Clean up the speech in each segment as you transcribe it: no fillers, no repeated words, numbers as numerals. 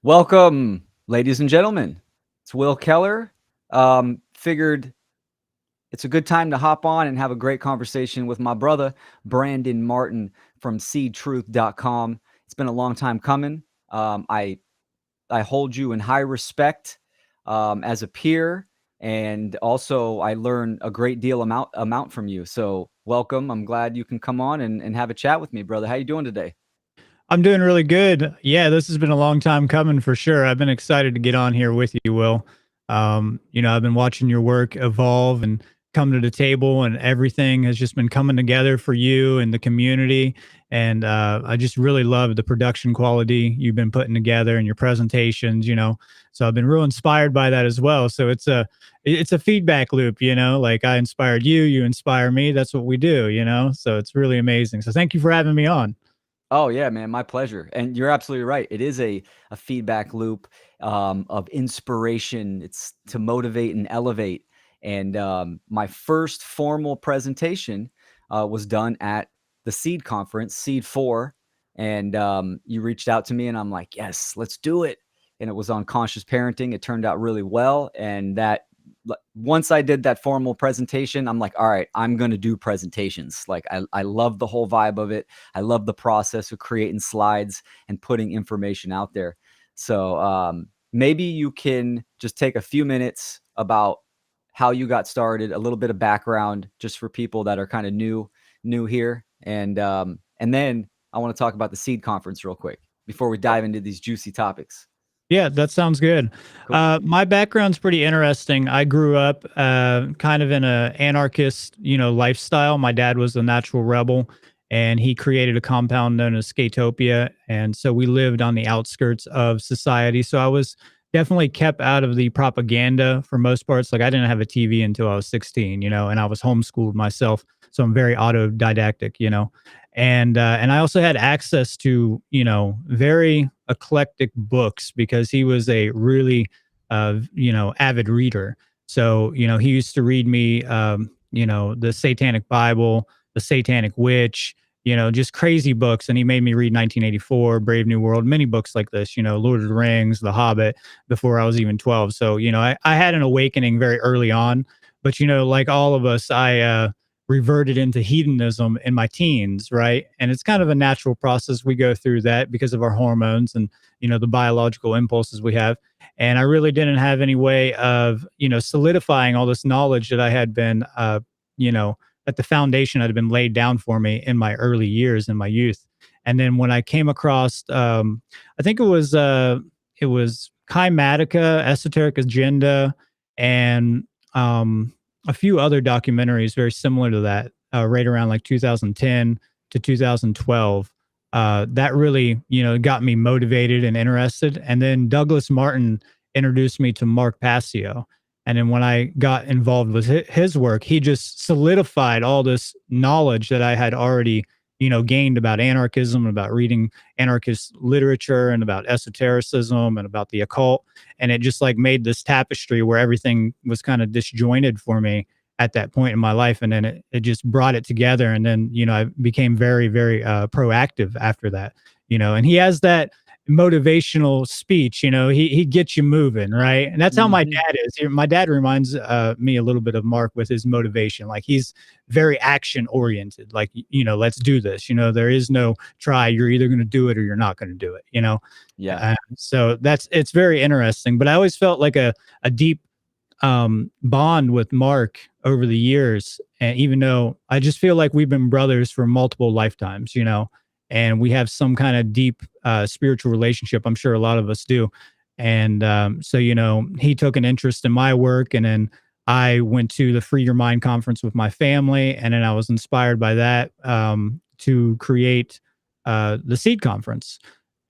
Welcome, ladies and gentlemen. It's Will Keller. Figured it's a good time to hop on and have a great conversation with my brother, Brandon Martin from seedtruth.com. It's been a long time coming. I hold you in high respect as a peer, and also I learn a great deal amount from you. So welcome. I'm glad you can come on and have a chat with me, brother. How you doing today? I'm doing really good. Yeah, this has been a long time coming for sure. I've been excited to get on here with you, Will. I've been watching your work evolve and come to the table, and everything has just been coming together for you and the community. And I just really love the production quality you've been putting together and your presentations. So I've been real inspired by that as well. So it's a feedback loop. Like I inspired you, you inspire me. That's what we do. So it's really amazing. So thank you for having me on. Oh yeah, man, my pleasure. And you're absolutely right. It is a feedback loop of inspiration. It's to motivate and elevate. And my first formal presentation was done at the Seed Conference, Seed Four, and you reached out to me, and I'm like, yes, let's do it. And it was on conscious parenting. It turned out really well, and that once I did that formal presentation, I'm like, all right, I'm going to do presentations. Like, I love the whole vibe of it. I love the process of creating slides and putting information out there. So maybe you can just take a few minutes about how you got started, a little bit of background just for people that are kind of new here. And then I want to talk about the Seed Conference real quick before we dive into these juicy topics. Yeah, that sounds good. Cool. My background's pretty interesting. I grew up kind of in a anarchist, lifestyle. My dad was a natural rebel, and he created a compound known as Skatopia, and so we lived on the outskirts of society. So I was definitely kept out of the propaganda for most parts. Like I didn't have a TV until I was 16, and I was homeschooled myself, so I'm very autodidactic, and I also had access to very eclectic books because he was a really avid reader. So he used to read me the Satanic Bible, the Satanic Witch, just crazy books. And he made me read 1984, Brave New World, many books like this, Lord of the Rings, The Hobbit, before I was even 12. So I had an awakening very early on, but like all of us, I reverted into hedonism in my teens, right? And it's kind of a natural process. We go through that because of our hormones and the biological impulses we have. And I really didn't have any way of solidifying all this knowledge that I had been you know that the foundation had been laid down for me in my early years in my youth. And then when I came across I think it was Kymatica, Esoteric Agenda, and a few other documentaries very similar to that, right around like 2010 to 2012. That really, got me motivated and interested. And then Douglas Martin introduced me to Mark Passio. And then when I got involved with his work, he just solidified all this knowledge that I had already, gained about anarchism, about reading anarchist literature, and about esotericism and about the occult. And it just like made this tapestry where everything was kind of disjointed for me at that point in my life. And then it just brought it together. And then, I became very, very proactive after that, and he has that motivational speech, he gets you moving, right? And that's how my Hmm. dad is. My dad reminds me a little bit of Mark with his motivation. Like he's very action oriented. Like, let's do this. There is no try. You're either going to do it or you're not going to do it, Yeah. so it's very interesting. But I always felt like a deep bond with Mark over the years. And even though I just feel like we've been brothers for multiple lifetimes, and we have some kind of deep spiritual relationship. I'm sure a lot of us do. And so, he took an interest in my work. And then I went to the Free Your Mind conference with my family. And then I was inspired by that to create the Seed Conference.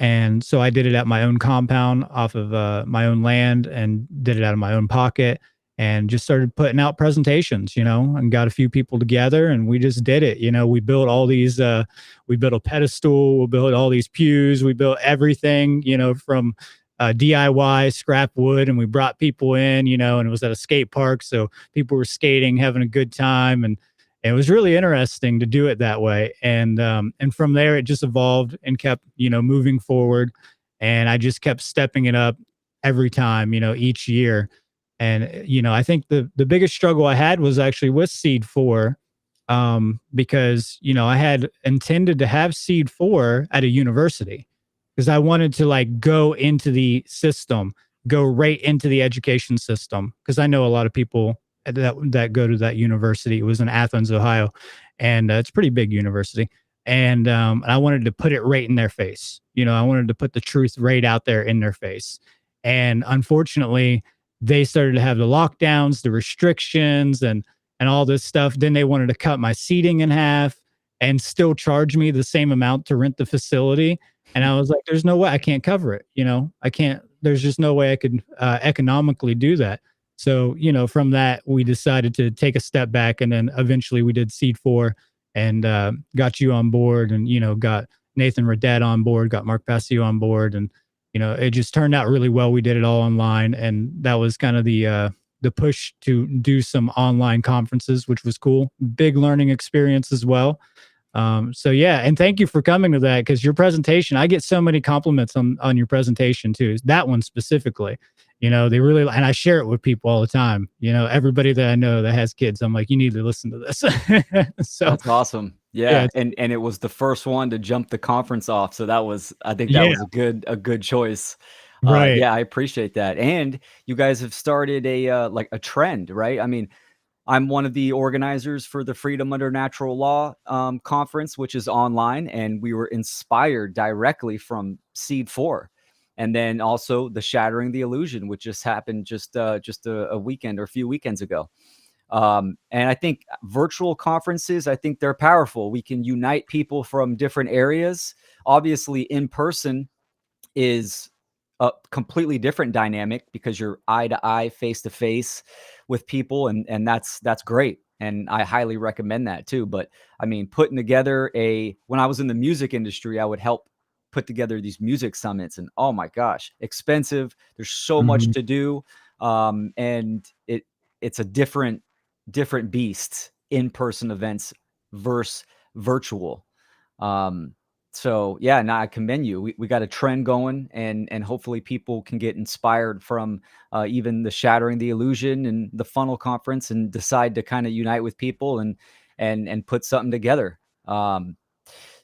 And so I did it at my own compound off of my own land, and did it out of my own pocket, and just started putting out presentations, and got a few people together, and we just did it. We built all these, we built a pedestal, we built all these pews, we built everything, from DIY scrap wood, and we brought people in, and it was at a skate park. So people were skating, having a good time. And it was really interesting to do it that way. And from there, it just evolved and kept, moving forward. and I just kept stepping it up every time, each year. And I think the biggest struggle I had was actually with Seed 4, because I had intended to have Seed 4 at a university because I wanted to like go into the system, go right into the education system, because I know a lot of people that go to that university. It was in Athens, Ohio, and it's a pretty big university. And I wanted to put it right in their face. I wanted to put the truth right out there in their face. And unfortunately, they started to have the lockdowns, the restrictions, and all this stuff. Then they wanted to cut my seating in half and still charge me the same amount to rent the facility. And I was like, there's no way I can't cover it. I can't, there's just no way I could economically do that. So, from that, we decided to take a step back. And then eventually we did Seed 4 and got you on board, and, got Nathan Radet on board, got Mark Passio on board. And, it just turned out really well. We did it all online. And that was kind of the push to do some online conferences, which was cool. Big learning experience as well. So yeah, and thank you for coming to that, because your presentation, I get so many compliments on your presentation too. That one specifically, they really, and I share it with people all the time. Everybody that I know that has kids, I'm like, you need to listen to this. So That's awesome. yeah, Yeah, and it was the first one to jump the conference off, so I think that yeah, was a good choice. right. Yeah, I appreciate that. And you guys have started like a trend, right? I mean, I'm one of the organizers for the Freedom Under Natural Law conference, which is online, and we were inspired directly from Seed 4. And then also the Shattering the Illusion, which just happened just a weekend or a few weekends ago. And I think virtual conferences, I think they're powerful. We can unite people from different areas. Obviously, in person is a completely different dynamic because you're eye to eye, face to face with people, and that's great. And I highly recommend that too. But I mean, putting together when I was in the music industry, I would help put together these music summits, and oh my gosh, expensive. There's so much Mhm. to do, and it's a different beast, in person events versus virtual. Um, so yeah, no, I commend you. We got a trend going, and hopefully people can get inspired from even the Shattering the Illusion and the Funnel Conference, and decide to kind of unite with people and put something together.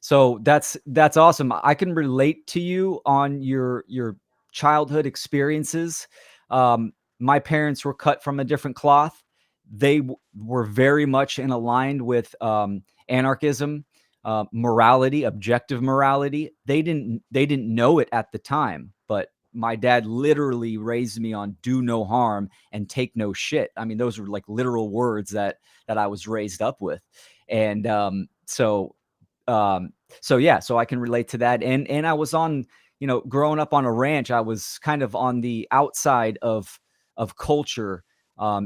So that's awesome. I can relate to you on your childhood experiences. My parents were cut from a different cloth. They were very much in aligned with anarchism, morality, objective morality. They didn't know it at the time, but my dad literally raised me on do no harm and take no shit. I mean, those were like literal words that I was raised up with. And um, so yeah, so I can relate to that. And I was on, growing up on a ranch, I was kind of on the outside of culture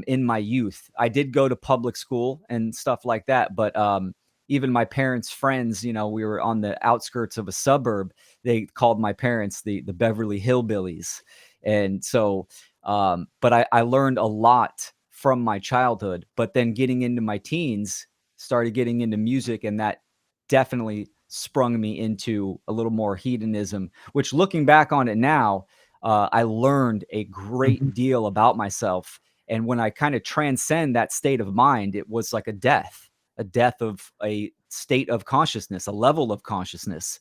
in my youth. I did go to public school and stuff like that, but even my parents' friends, we were on the outskirts of a suburb. They called my parents the Beverly Hillbillies. And so but I learned a lot from my childhood, but then getting into my teens, started getting into music, and that definitely sprung me into a little more hedonism, which, looking back on it now, I learned a Mhm. great deal about myself. And when I kind of transcend that state of mind, it was like a death of a state of consciousness, a level of consciousness,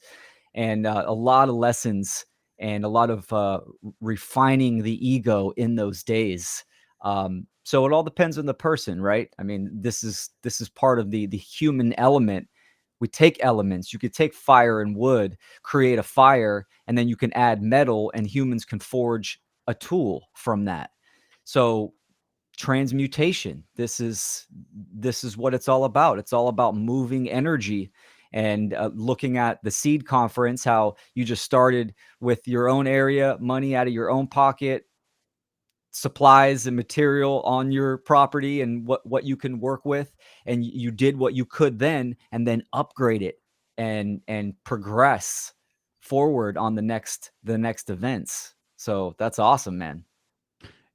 and a lot of lessons and a lot of refining the ego in those days. So it all depends on the person, right? I mean, this is part of the human element. We take elements. You could take fire and wood, create a fire, and then you can add metal, and humans can forge a tool from that. So transmutation, this is what it's all about. It's all about moving energy. And looking at the Seed Conference, how you just started with your own area, money out of your own pocket, supplies and material on your property, and what you can work with, and you did what you could then, and then upgrade it and progress forward on the next events. So that's awesome, man.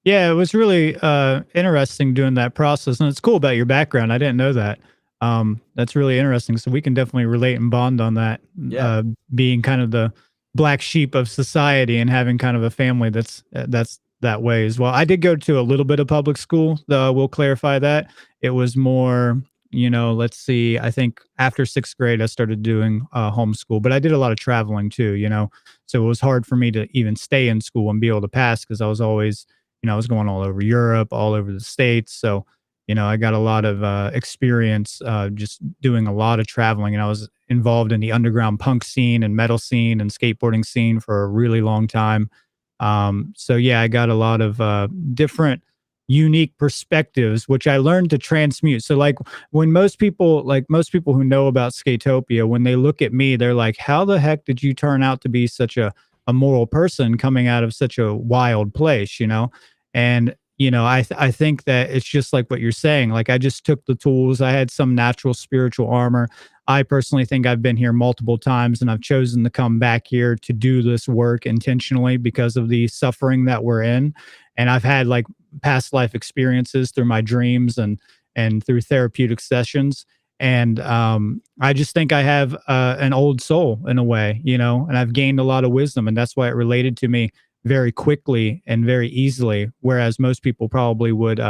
Yeah, it was really interesting doing that process, and it's cool about your background. I didn't know that. That's really interesting. So we can definitely relate and bond on that. Yeah. Being kind of the black sheep of society and having kind of a family that's that way as well. I did go to a little bit of public school, though I will clarify that. It was more, let's see, I think after 6th grade I started doing homeschool, but I did a lot of traveling too, so it was hard for me to even stay in school and be able to pass because I was always, I was going all over Europe, all over the States. So, I got a lot of experience just doing a lot of traveling, and I was involved in the underground punk scene and metal scene and skateboarding scene for a really long time. So yeah, I got a lot of different unique perspectives, which I learned to transmute. So like when most people who know about Skatopia, when they look at me, they're like, how the heck did you turn out to be such a moral person coming out of such a wild place, And I think that it's just like what you're saying. Like I just took the tools. I had some natural spiritual armor. I personally think I've been here multiple times and I've chosen to come back here to do this work intentionally because of the suffering that we're in. And I've had like past life experiences through my dreams and through therapeutic sessions. And I just think I have an old soul in a way, and I've gained a lot of wisdom. And that's why it related to me very quickly and very easily, whereas most people probably would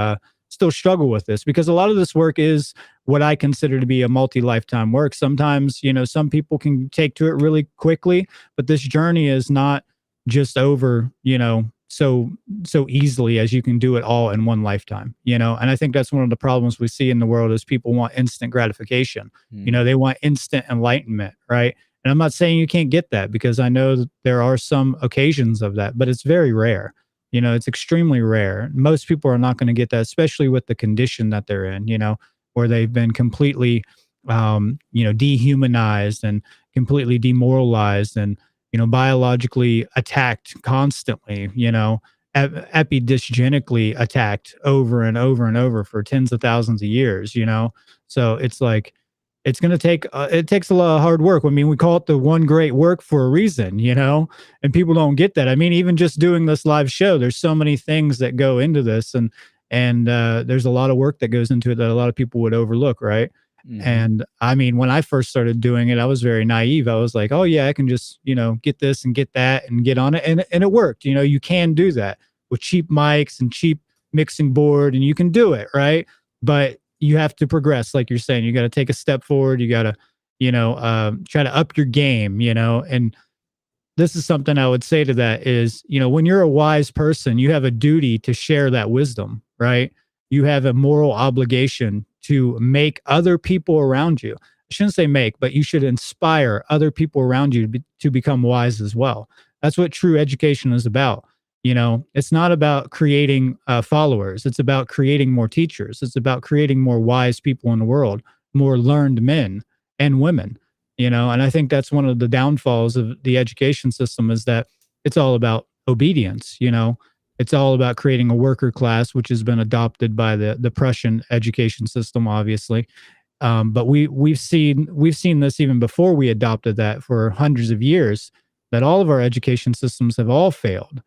still struggle with this because a lot of this work is what I consider to be a multi-lifetime work. Sometimes, some people can take to it really quickly, but this journey is not just over, so easily as you can do it all in one lifetime, And I think that's one of the problems we see in the world is people want instant gratification. Mhm. They want instant enlightenment, right? And I'm not saying you can't get that because I know that there are some occasions of that, but it's very rare. It's extremely rare. Most people are not going to get that, especially with the condition that they're in, where they've been completely, dehumanized and completely demoralized and, biologically attacked constantly, epidysgenically attacked over and over and over for tens of thousands of years, So it's like, it's going to take it takes a lot of hard work. I mean, we call it the one great work for a reason, and people don't get that. I mean, even just doing this live show, there's so many things that go into this, and there's a lot of work that goes into it that a lot of people would overlook, right? Mhm. And I mean, when I first started doing it, I was very naive. I was like, oh yeah, I can just, get this and get that and get on it. And it worked. You can do that with cheap mics and cheap mixing board and you can do it, right? But you have to progress, like you're saying. You got to take a step forward. You got to, try to up your game, and this is something I would say to that is, when you're a wise person, you have a duty to share that wisdom, right? You have a moral obligation to make other people around you. I shouldn't say make, but you should inspire other people around you to become wise as well. That's what true education is about. It's not about creating followers. It's about creating more teachers. It's about creating more wise people in the world, more learned men and women, and I think that's one of the downfalls of the education system is that it's all about obedience. It's all about creating a worker class, which has been adopted by the Prussian education system, obviously. But we've seen this even before we adopted that for hundreds of years, that all of our education systems have all failed,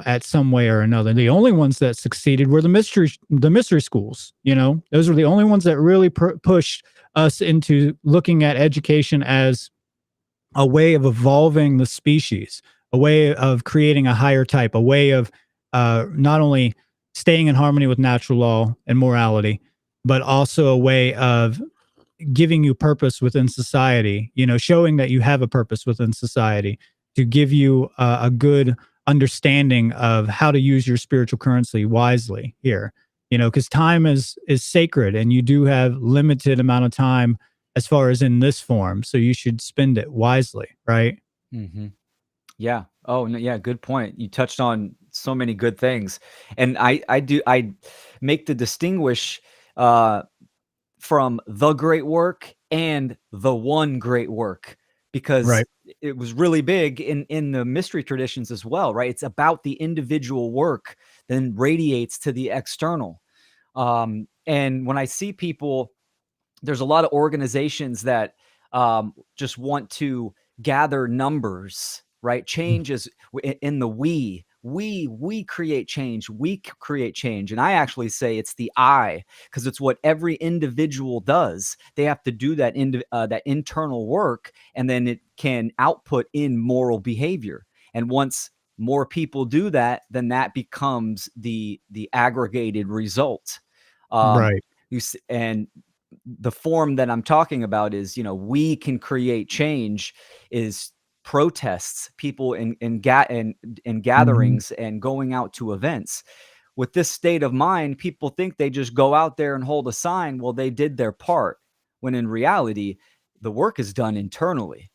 at some way or another. The only ones that succeeded were the mystery schools. Those were the only ones that really pushed us into looking at education as a way of evolving the species, a way of creating a higher type, a way of not only staying in harmony with natural law and morality, but also a way of giving you purpose within society, showing that you have a purpose within society to give you a good understanding of how to use your spiritual currency wisely here, because time is sacred and you do have limited amount of time as far as in this form. So you should spend it wisely, right? Mhm. Yeah. Oh, no, yeah, good point. You touched on so many good things. And I make the distinguish uh from the great work and the one great work because Right. it was really big in the mystery traditions as well, right? It's about the individual work then radiates to the external. And when I see people, there's a lot of organizations that just want to gather numbers, right? Change is in the we. we create change, create change. And I actually say it's the I, because it's what every individual does. They have to do that internal work, and then it can output in moral behavior. And once more people do that, then that becomes the aggregated result. um Right. and the form that I'm talking about is, we can create change, is protests, people in Mhm. gatherings and going out to events. With this state of mind, people think they just go out there and hold a sign. Well, they did their part, when in reality, the work is done internally.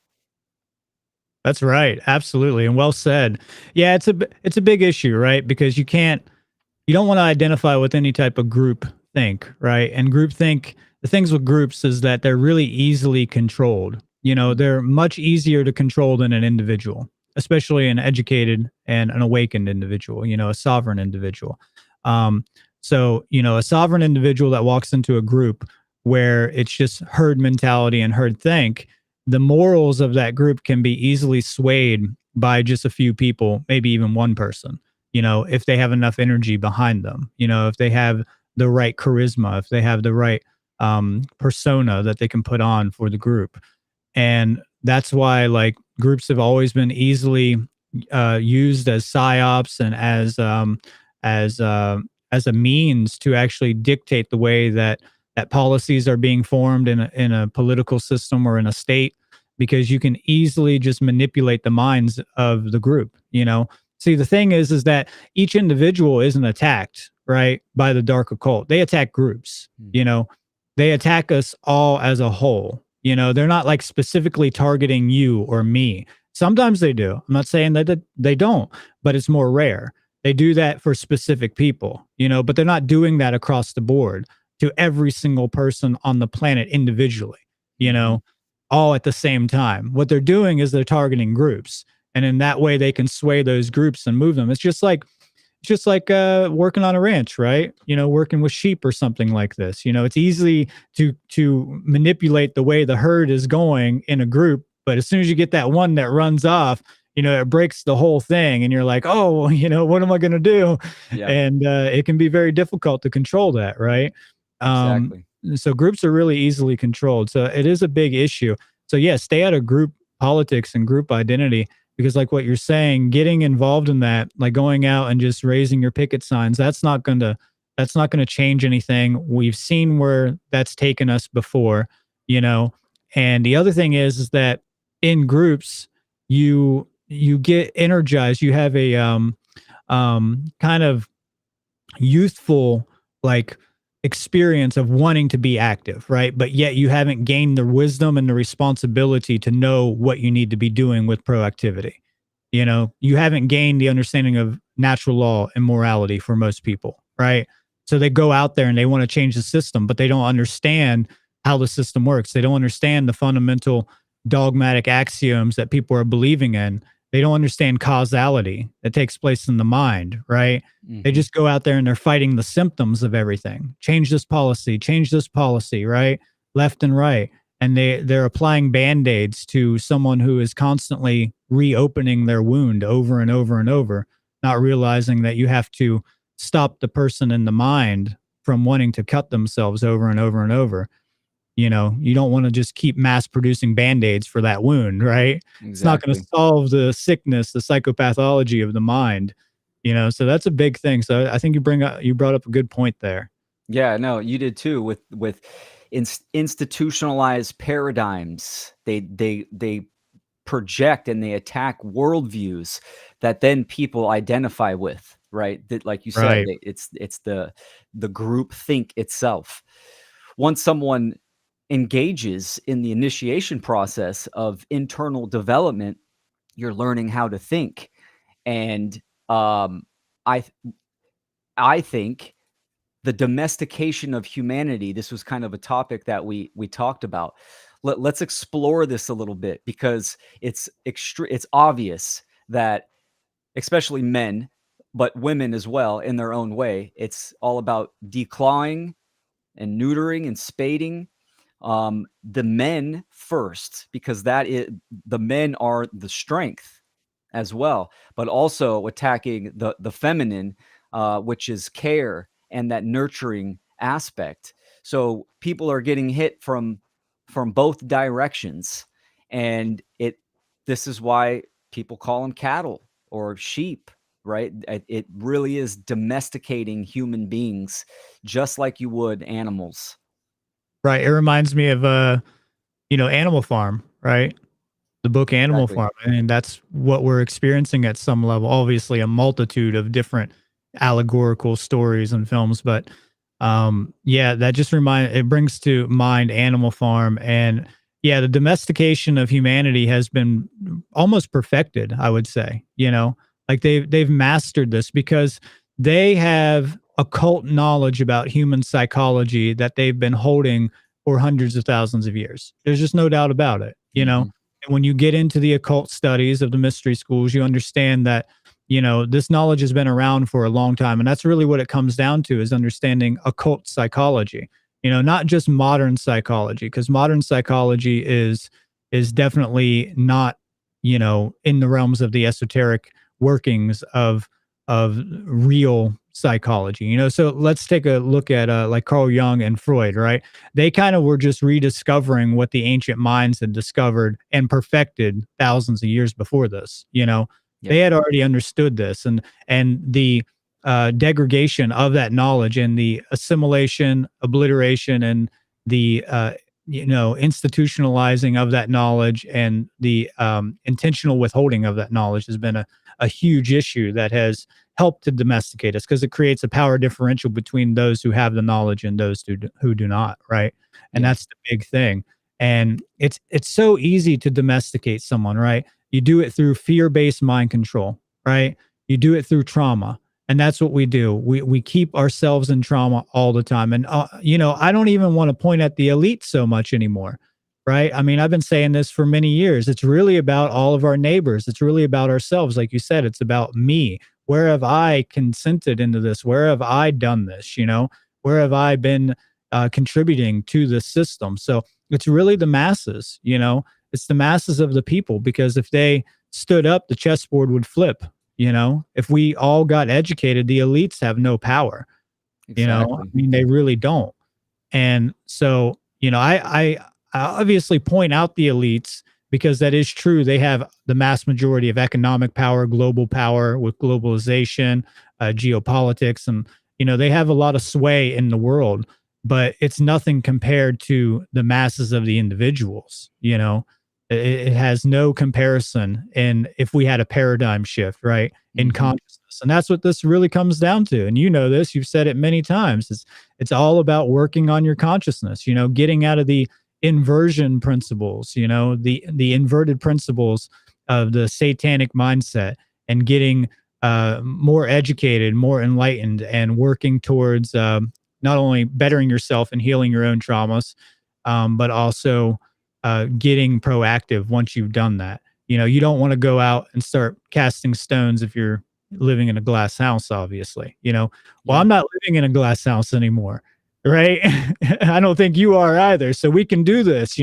That's right. Absolutely. And well said. Yeah, it's a big issue, right? Because you don't want to identify with any type of group think, right? And group think, the things with groups is that they're really easily controlled. They're much easier to control than an individual, especially an educated and an awakened individual, a sovereign individual. Um, so, a sovereign individual that walks into a group where it's just herd mentality and herd think, the morals of that group can be easily swayed by just a few people, maybe even one person, if they have enough energy behind them, if they have the right charisma, if they have the right persona that they can put on for the group. And that's why like groups have always been easily used as psyops and as as a means to actually dictate the way that policies are being formed in a political system or in a state, because you can easily just manipulate the minds of the group. See, the thing is that each individual isn't attacked, right, by the dark occult. They attack groups. They attack us all as a whole. They're not like specifically targeting you or me. Sometimes they do. I'm not saying that they don't, but it's more rare. They do that for specific people, but they're not doing that across the board to every single person on the planet individually, you Mm-hmm. know, all at the same time. What they're doing is they're targeting groups. And in that way, they can sway those groups and move them. It's just like working on a ranch, right? Working with sheep or something like this. It's easy to manipulate the way the herd is going in a group, but as soon as you get that one that runs off, it breaks the whole thing, and you're like, oh, what am I going to do? Yeah, And it can be very difficult to control that, right? Um, exactly. so groups are really easily controlled. So it is a big issue. So yeah, stay out of group politics and group identity, because like what you're saying, getting involved in that, like going out and just raising your picket signs, that's not going to change anything. We've seen where that's taken us before, you know. And the other thing is that in groups, you get energized. You have a kind of youthful like experience of wanting to be active, right? But yet you haven't gained the wisdom and the responsibility to know what you need to be doing with proactivity. You haven't gained the understanding of natural law and morality for most people, right? So they go out there and they want to change the system, but they don't understand how the system works. They don't understand the fundamental dogmatic axioms that people are believing in. They don't understand causality that takes place in the mind, right? They Hmm. just go out there and they're fighting the symptoms of everything. Change this policy, right? Left and right. And they're applying band-aids to someone who is constantly reopening their wound over and over and over, not realizing that you have to stop the person in the mind from wanting to cut themselves over and over and over. You don't want to just keep mass producing band-aids for that wound, right? It's not going to Exactly. solve the sickness, the psychopathology of the mind. So that's a big thing. So I think you brought up a good point there. Yeah, no, you did too, with institutionalized paradigms. They project and they attack worldviews that then people identify with, right? That, like you said, Right. it's the group think itself. Once someone engages in the initiation process of internal development, you're learning how to think. And um, I I think the domestication of humanity, this was kind of a topic that we talked about. Let's explore this a little bit, because it's obvious that, especially men, but women as well in their own way, it's all about declawing and neutering and spading. The men first, because the men are the strength, as well, but also attacking the feminine, which is care and that nurturing aspect. So people are getting hit from both directions, and it this is why people call them cattle or sheep, right? It really is domesticating human beings just like you would animals. Right. It reminds me of Animal Farm, right? The book Animal Exactly. Farm, and that's what we're experiencing at some level. Obviously, a multitude of different allegorical stories and films, but yeah, that just it brings to mind Animal Farm, and yeah, the domestication of humanity has been almost perfected, I would say. Like they've mastered this because they have occult knowledge about human psychology that they've been holding for hundreds of thousands of years. There's just no doubt about it. Hmm. And when you get into the occult studies of the mystery schools, you understand that, this knowledge has been around for a long time. And that's really what it comes down to, is understanding occult psychology, not just modern psychology, because modern psychology is definitely not, in the realms of the esoteric workings of real psychology. So let's take a look at like Carl Jung and Freud, right? They kind of were just rediscovering what the ancient minds had discovered and perfected thousands of years before this. They Yep. had already understood this, and the degradation of that knowledge and the assimilation, obliteration, and the institutionalizing of that knowledge, and the intentional withholding of that knowledge has been a huge issue that has helped to domesticate us, because it creates a power differential between those who have the knowledge and those who do not, right? And Yeah. that's the big thing. And it's so easy to domesticate someone, right? You do it through fear-based mind control, right? You do it through trauma. And that's what we do. We keep ourselves in trauma all the time. And I don't even want to point at the elite so much anymore, right? I mean, I've been saying this for many years. It's really about all of our neighbors. It's really about ourselves. Like you said, it's about me. Where have I consented into this? Where have I done this? Where have I been contributing to the system? So it's really the masses. It's the masses of the people, because if they stood up, the chessboard would flip. If we all got educated, the elites have no power. I Exactly. mean, they really don't. And so, I obviously point out the elites because that is true. They have the mass majority of economic power, global power with globalization, geopolitics, and they have a lot of sway in the world. But it's nothing compared to the masses of the individuals. It has no comparison. And if we had a paradigm shift, right, in Hmm. consciousness, and that's what this really comes down to. And this, you've said it many times. It's all about working on your consciousness. Getting out of the inversion principles. The inverted principles of the satanic mindset, and getting more educated, more enlightened, and working towards not only bettering yourself and healing your own traumas, but also getting proactive once you've done that. You don't want to go out and start casting stones if you're living in a glass house, obviously. Well, Yeah. I'm not living in a glass house anymore, right? I don't think you are either. So we can do this.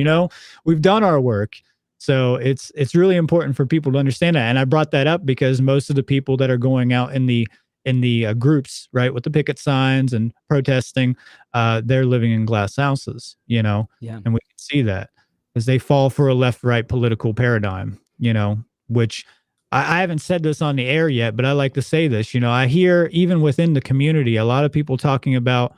We've done our work. So it's really important for people to understand that. And I brought that up because most of the people that are going out in the groups, right, with the picket signs and protesting, they're living in glass houses, Yeah. and we can see that because they fall for a left-right political paradigm, which I haven't said this on the air yet, but I like to say this. I hear even within the community a lot of people talking about,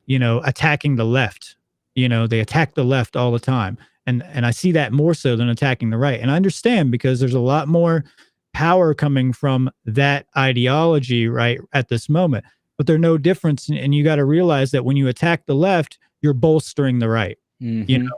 attacking the left. They attack the left all the time, and I see that more so than attacking the right. And I understand, because there's a lot more power coming from that ideology right at this moment. But there's no difference, and you got to realize that when you attack the left, you're bolstering the right. You Hmm.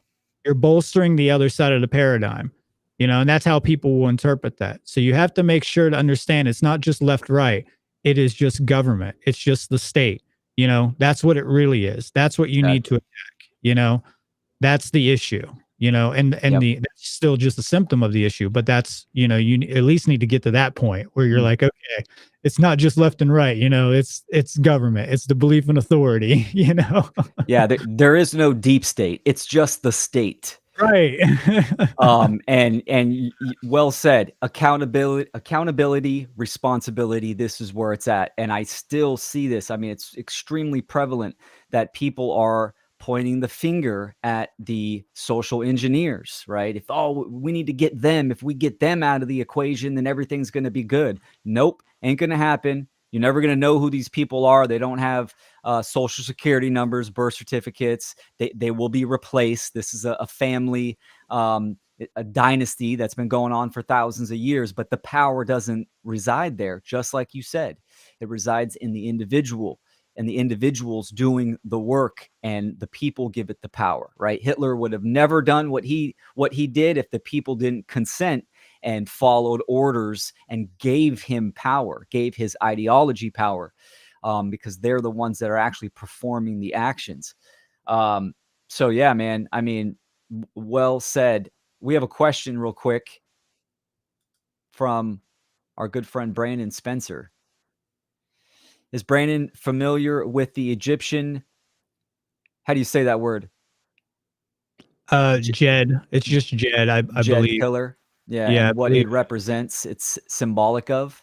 you're bolstering the other side of the paradigm, and that's how people will interpret that. So you have to make sure to understand it's not just left, right. It is just government. It's just the state. That's what it really is. That's what you need to Exactly. attack. That's the issue. And Yep. that's still just a symptom of the issue. But that's, you at least need to get to that point where you're Mm. like, okay, it's not just left and right. It's government. It's the belief in authority. Yeah. There is no deep state. It's just the state. Right. Well said. Accountability, responsibility. This is where it's at, and I still see this. I mean, it's extremely prevalent that people are pointing the finger at the social engineers, right? If oh, we need to get them. If we get them out of the equation, then everything's going to be good. Nope, ain't going to happen. You're never going to know who these people are. They don't have social security numbers, birth certificates. They will be replaced. This is a family a dynasty that's been going on for thousands of years, but the power doesn't reside there. Just like you said, it resides in the individual, and the individual's doing the work, and the people give it the power, right? Hitler would have never done what he did if the people didn't consent and followed orders and gave him power, gave his ideology power, because they're the ones that are actually performing the actions. So yeah, man, I mean, well said. We have a question real quick from our good friend Brandon Spencer. Is Brandon familiar with the Egyptian? How do you say that word? J- Jed. It's just Jed, I Jed believe. pillar. Yeah, Yeah, I and what believe. it represents, it's symbolic of.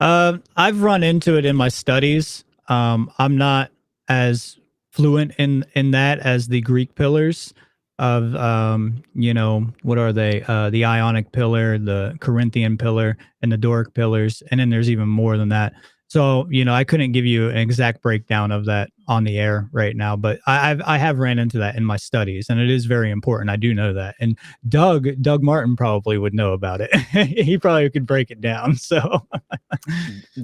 I've run into it in my studies. I'm not as fluent in that as the Greek pillars of what are they? The Ionic pillar, the Corinthian pillar, and the Doric pillars, and then there's even more than that. So I couldn't give you an exact breakdown of that on the air right now, but I have ran into that in my studies, and it is very important. I do know that, and Doug Martin probably would know about it. He probably could break it down. So.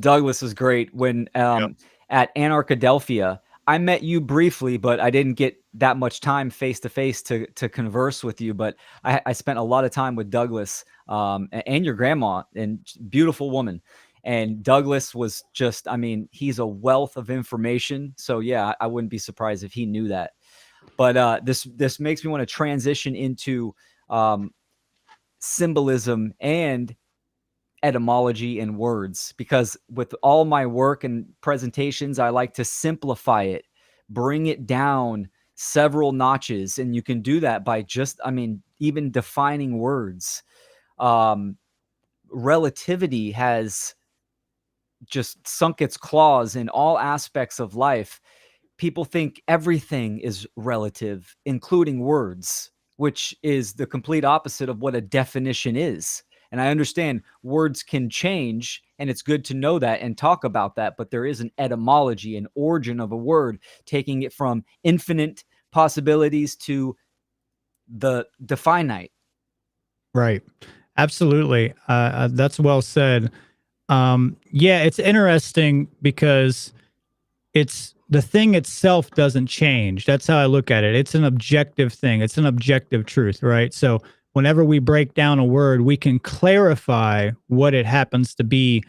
Douglas was great when Yep. at Anarchadelphia. I met you briefly, but I didn't get that much time face to face to converse with you. But I spent a lot of time with Douglas and your grandma, and beautiful woman. And Douglas was just, I mean, he's a wealth of information. So yeah, I wouldn't be surprised if he knew that. But this makes me want to transition into um, symbolism and etymology and words, because with all my work and presentations, I like to simplify it, bring it down several notches. And you can do that by just, I mean, even defining words. Um, Relativity has just sunk its claws in all aspects of life. People think everything is relative, including words, which is the complete opposite of what a definition is. And I understand words can change, and it's good to know that and talk about that, but there is an etymology, an origin of a word, taking it from infinite possibilities to the finite. Right. Absolutely. That's well said. Yeah, it's interesting because it's the thing itself doesn't change. That's how I look at it. It's an objective thing. It's an objective truth, right? So whenever we break down a word, we can clarify what it happens to be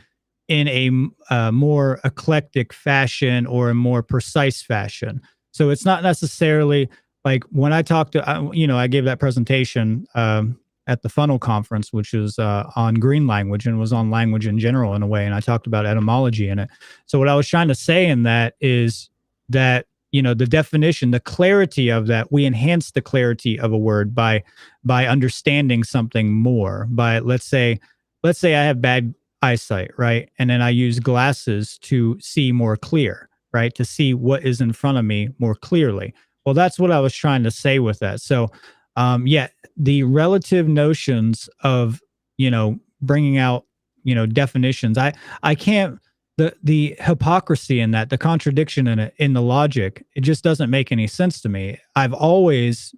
in a more eclectic fashion or a more precise fashion. So it's not necessarily like when I talked to, I gave that presentation at the Funnel Conference, which was on green language and was on language in general in a way. And I talked about etymology in it. So what I was trying to say in that is that, the definition, the clarity of that, we enhance the clarity of a word by understanding something more. By let's say I have bad eyesight, right? And then I use glasses to see more clear, right? To see what is in front of me more clearly. Well, that's what I was trying to say with that. So, yeah, the relative notions of, bringing out, definitions. I can't, the hypocrisy in that, the contradiction in it, in the logic, it just doesn't make any sense to me. I've always,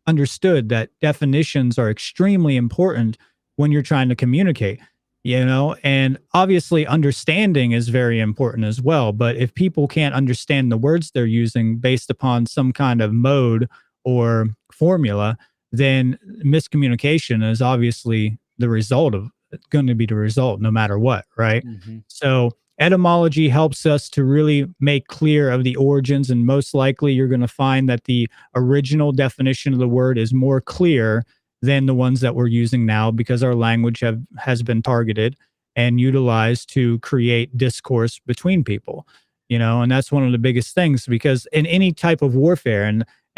understood that definitions are extremely important when you're trying to communicate, and obviously understanding is very important as well. But if people can't understand the words they're using based upon some kind of mode or formula, then miscommunication is obviously the result of going to be the result no matter what, right? Mm-hmm. So etymology helps us to really make clear of the origins, and most likely you're going to find that the original definition of the word is more clear than the ones that we're using now, because our language has been targeted and utilized to create discourse between people, and that's one of the biggest things, because in any type of warfare,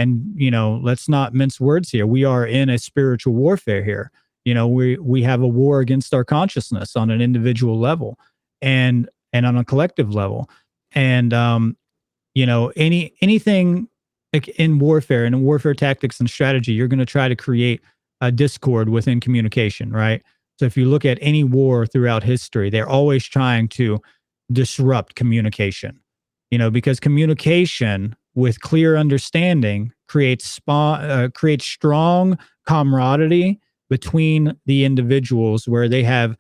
And let's not mince words here. We are in a spiritual warfare here. We have a war against our consciousness on an individual level, and on a collective level. And anything like in warfare and in warfare tactics and strategy, you're going to try to create a discord within communication, right? So if you look at any war throughout history, they're always trying to disrupt communication, because communication with clear understanding creates strong camaraderie between the individuals, where they have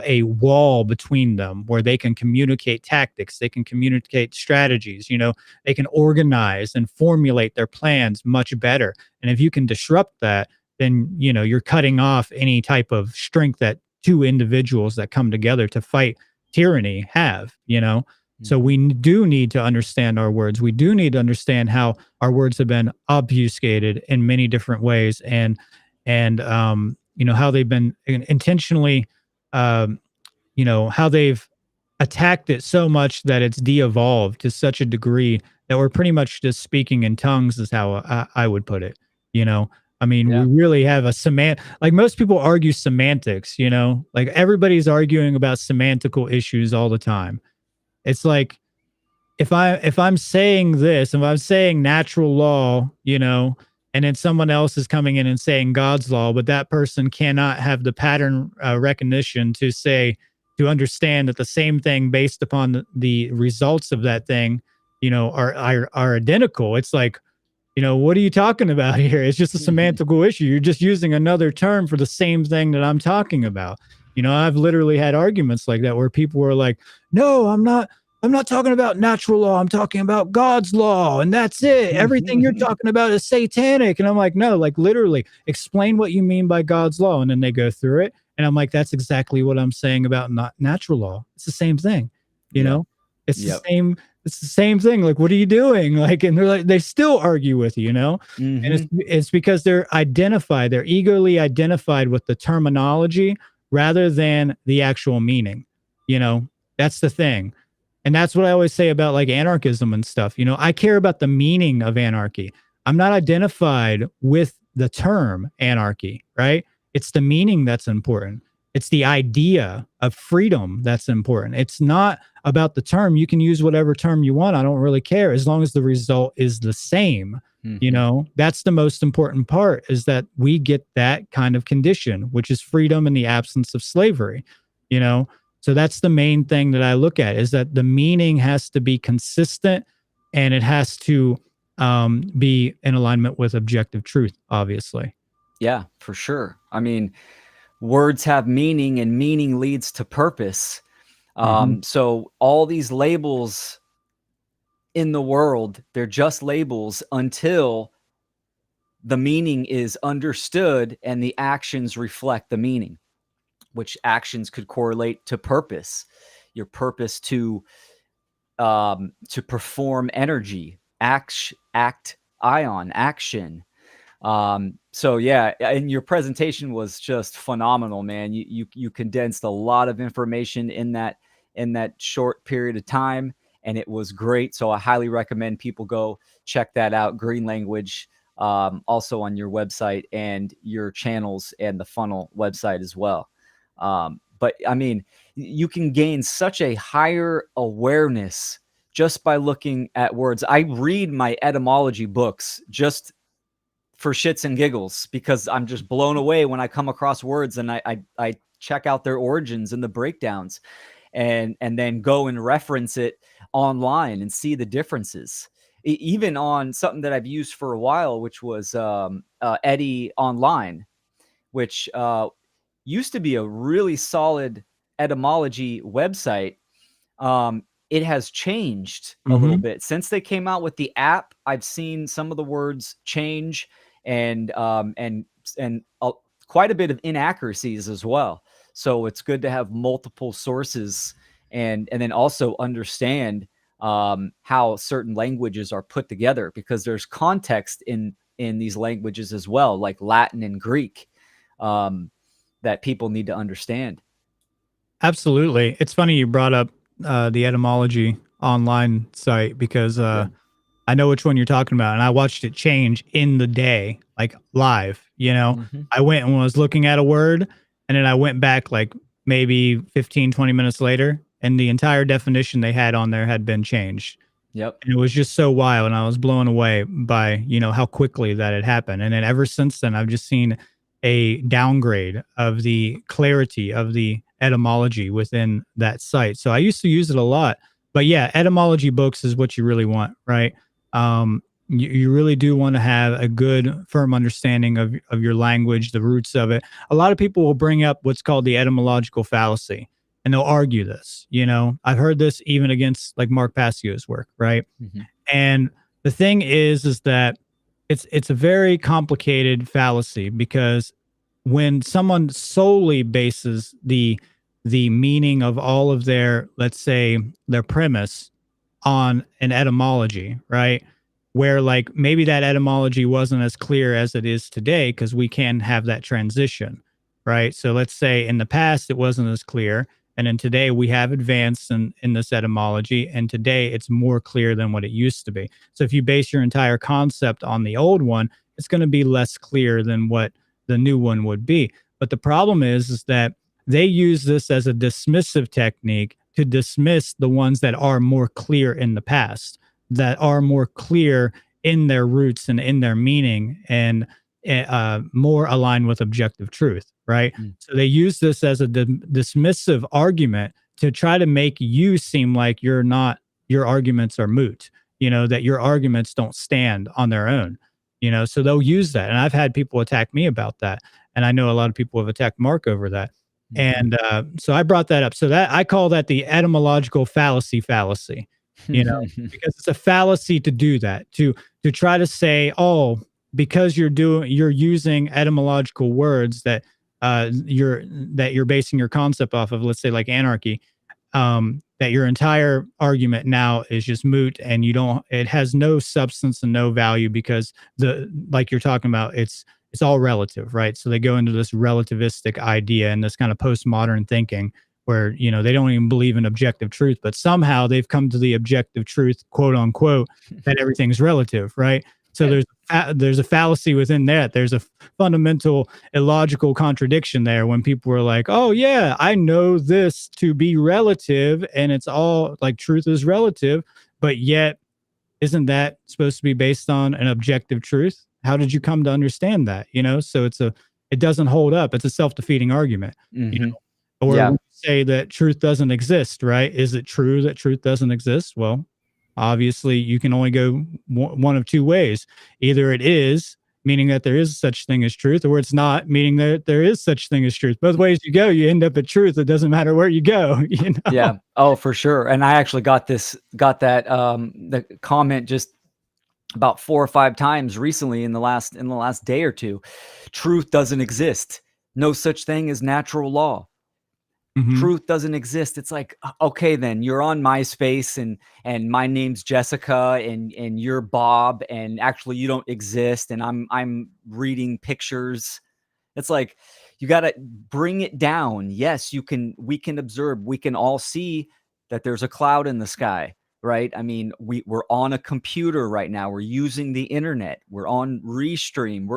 a wall between them where they can communicate tactics, they can communicate strategies, they can organize and formulate their plans much better. And if you can disrupt that, then you're cutting off any type of strength that two individuals that come together to fight tyranny have. So we Mhm. do need to understand our words. We do need to understand how our words have been obfuscated in many different ways, and how they've been intentionally, um, how they've attacked it so much that it's de-evolved to such a degree that we're pretty much just speaking in tongues, is how I would put it. You know, I mean, we Yeah. really have a like most people argue semantics. Like everybody's arguing about semantical issues all the time. It's like, if I'm saying this, if I'm saying natural law, and then someone else is coming in and saying God's law, but that person cannot have the pattern recognition to understand that the same thing based upon the results of that thing, are identical. It's like, what are you talking about here? It's just a semantical issue. You're just using another term for the same thing that I'm talking about. I've literally had arguments like that where people were like, "No, I'm not talking about natural law. I'm talking about God's law, and that's it. Everything you're talking about is satanic." And I'm like, "No, like literally explain what you mean by God's law." And then they go through it, and I'm like, "That's exactly what I'm saying about not natural law. It's the same thing, you Yep. know? It's the Yep. same it's the same thing. Like, what are you doing?" Like, and they're like, they still argue with you. And it's Mhm. it's because they're eagerly identified with the terminology rather than the actual meaning. You know, that's the thing. And that's what I always say about like anarchism and stuff. I care about the meaning of anarchy. I'm not identified with the term anarchy, right? It's the meaning that's important. It's the idea of freedom that's important. It's not about the term. You can use whatever term you want. I don't really care as long as the result is the same. Mhm. That's the most important part, is that we get that kind of condition, which is freedom in the absence of slavery. You know, so that's the main thing that I look at, is that the meaning has to be consistent, and it has to be in alignment with objective truth, obviously. Yeah, for sure. I mean, words have meaning and meaning leads to purpose. Hmm. So all these labels in the world, they're just labels until the meaning is understood and the actions reflect the meaning, which actions could correlate to purpose. Your purpose to perform energy, act, ion, action. So yeah, and your presentation was just phenomenal, man. You condensed a lot of information in that short period of time, and it was great. So I highly recommend people go check that out. Green Language, also on your website and your channels and the Funnel website as well. But I mean, you can gain such a higher awareness just by looking at words. I read my etymology books just for shits and giggles because I'm just blown away when I come across words, and I check out their origins and the breakdowns, and then go and reference it online and see the differences. Even on something that I've used for a while, which was Eddie Online, which used to be a really solid etymology website. It has changed a little Hmm. bit since they came out with the app. I've seen some of the words change, and quite a bit of inaccuracies as well. So it's good to have multiple sources, and then also understand how certain languages are put together, because there's context in these languages as well, like Latin and Greek, um, that people need to understand. Absolutely. It's funny you brought up the etymology online site, because Yeah. I know which one you're talking about, and I watched it change in the day, like live. Hmm. I went and was looking at a word, and then I went back like maybe 15, 20 minutes later, and the entire definition they had on there had been changed. Yep. And it was just so wild, and I was blown away by, how quickly that had happened. And then ever since then, I've just seen a downgrade of the clarity of the etymology within that site. So I used to use it a lot, but yeah, etymology books is what you really want, right? You really do want to have a good, firm understanding of your language, the roots of it. A lot of people will bring up what's called the etymological fallacy, and they'll argue this. I've heard this even against like Mark Passio's work, right? Hmm. And the thing is that it's a very complicated fallacy, because when someone solely bases the meaning of all of their, let's say, their premise on an etymology, right? Where like maybe that etymology wasn't as clear as it is today, because we can have that transition, right? So let's say in the past it wasn't as clear, and then today we have advanced in this etymology, and today it's more clear than what it used to be. So if you base your entire concept on the old one, it's going to be less clear than what the new one would be. But the problem is that they use this as a dismissive technique to dismiss the ones that are more clear in the past, that are more clear in their roots and in their meaning, and more aligned with objective truth, right? So they use this as a dismissive argument to try to make you seem like you're not, your arguments are moot, that your arguments don't stand on their own, so they'll use that. And I've had people attack me about that. And I know a lot of people have attacked Mark over that. Hmm. And so I brought that up. So that I call that the etymological fallacy, you know, because it's a fallacy to do that, to try to say, oh, because you're using etymological words that you're basing your concept off of, let's say like anarchy, that your entire argument now is just moot, and it has no substance and no value, because the like you're talking about, it's all relative, right? So they go into this relativistic idea and this kind of postmodern thinking where, they don't even believe in objective truth, but somehow they've come to the objective truth, quote unquote, that everything's relative, right? So Yeah. there's a fallacy within that. There's a fundamental illogical contradiction there when people were like, "Oh yeah, I know this to be relative, and it's all like truth is relative," but yet isn't that supposed to be based on an objective truth? How did you come to understand that? So it doesn't hold up. It's a self-defeating argument, you Hmm. know. Or when Yeah. you say that truth doesn't exist, right? Is it true that truth doesn't exist? Well, obviously you can only go one of two ways. Either it is, meaning that there is such thing as truth, or it's not, meaning that there is such thing as truth. Both ways you go, you end up at truth. It doesn't matter where you go, Yeah. Oh, for sure. And I actually got that the comment just about 4 or 5 times recently in the last day or two. Truth doesn't exist. No such thing as natural law. Hmm. Truth doesn't exist. It's like, okay, then you're on MySpace, and my name's Jessica, and you're Bob, and actually you don't exist, and I'm reading pictures. It's like, you got to bring it down. Yes, we can observe, we can all see that there's a cloud in the sky, right? I mean, we're on a computer right now. We're using the internet. We're on Restream.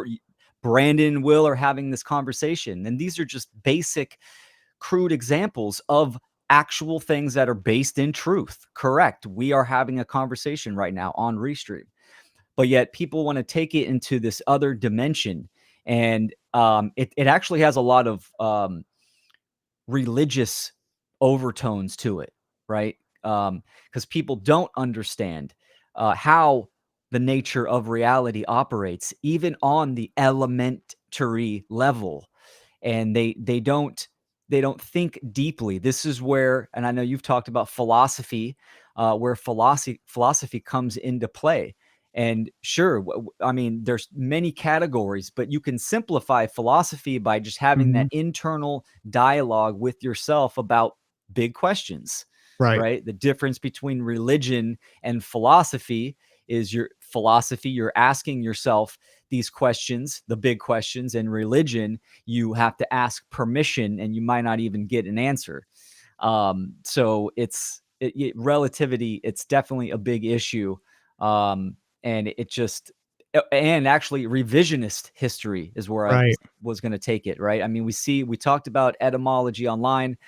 Brandon and Will are having this conversation. And these are just basic, crude examples of actual things that are based in truth. Correct. We are having a conversation right now on Restream, but yet people want to take it into this other dimension. And it actually has a lot of religious overtones to it, right? Because people don't understand how the nature of reality operates, even on the elementary level, and they don't think deeply. This is where, and I know you've talked about philosophy, where philosophy comes into play. And sure, I mean, there's many categories, but you can simplify philosophy by just having Hmm. that internal dialogue with yourself about big questions, Right. right? The difference between religion and philosophy is your philosophy, you're asking yourself these questions, the big questions, and religion, you have to ask permission and you might not even get an answer. So relativity, it's definitely a big issue. and it just and actually revisionist history is where I Right. was going to take it, right? I mean, we talked about etymology online,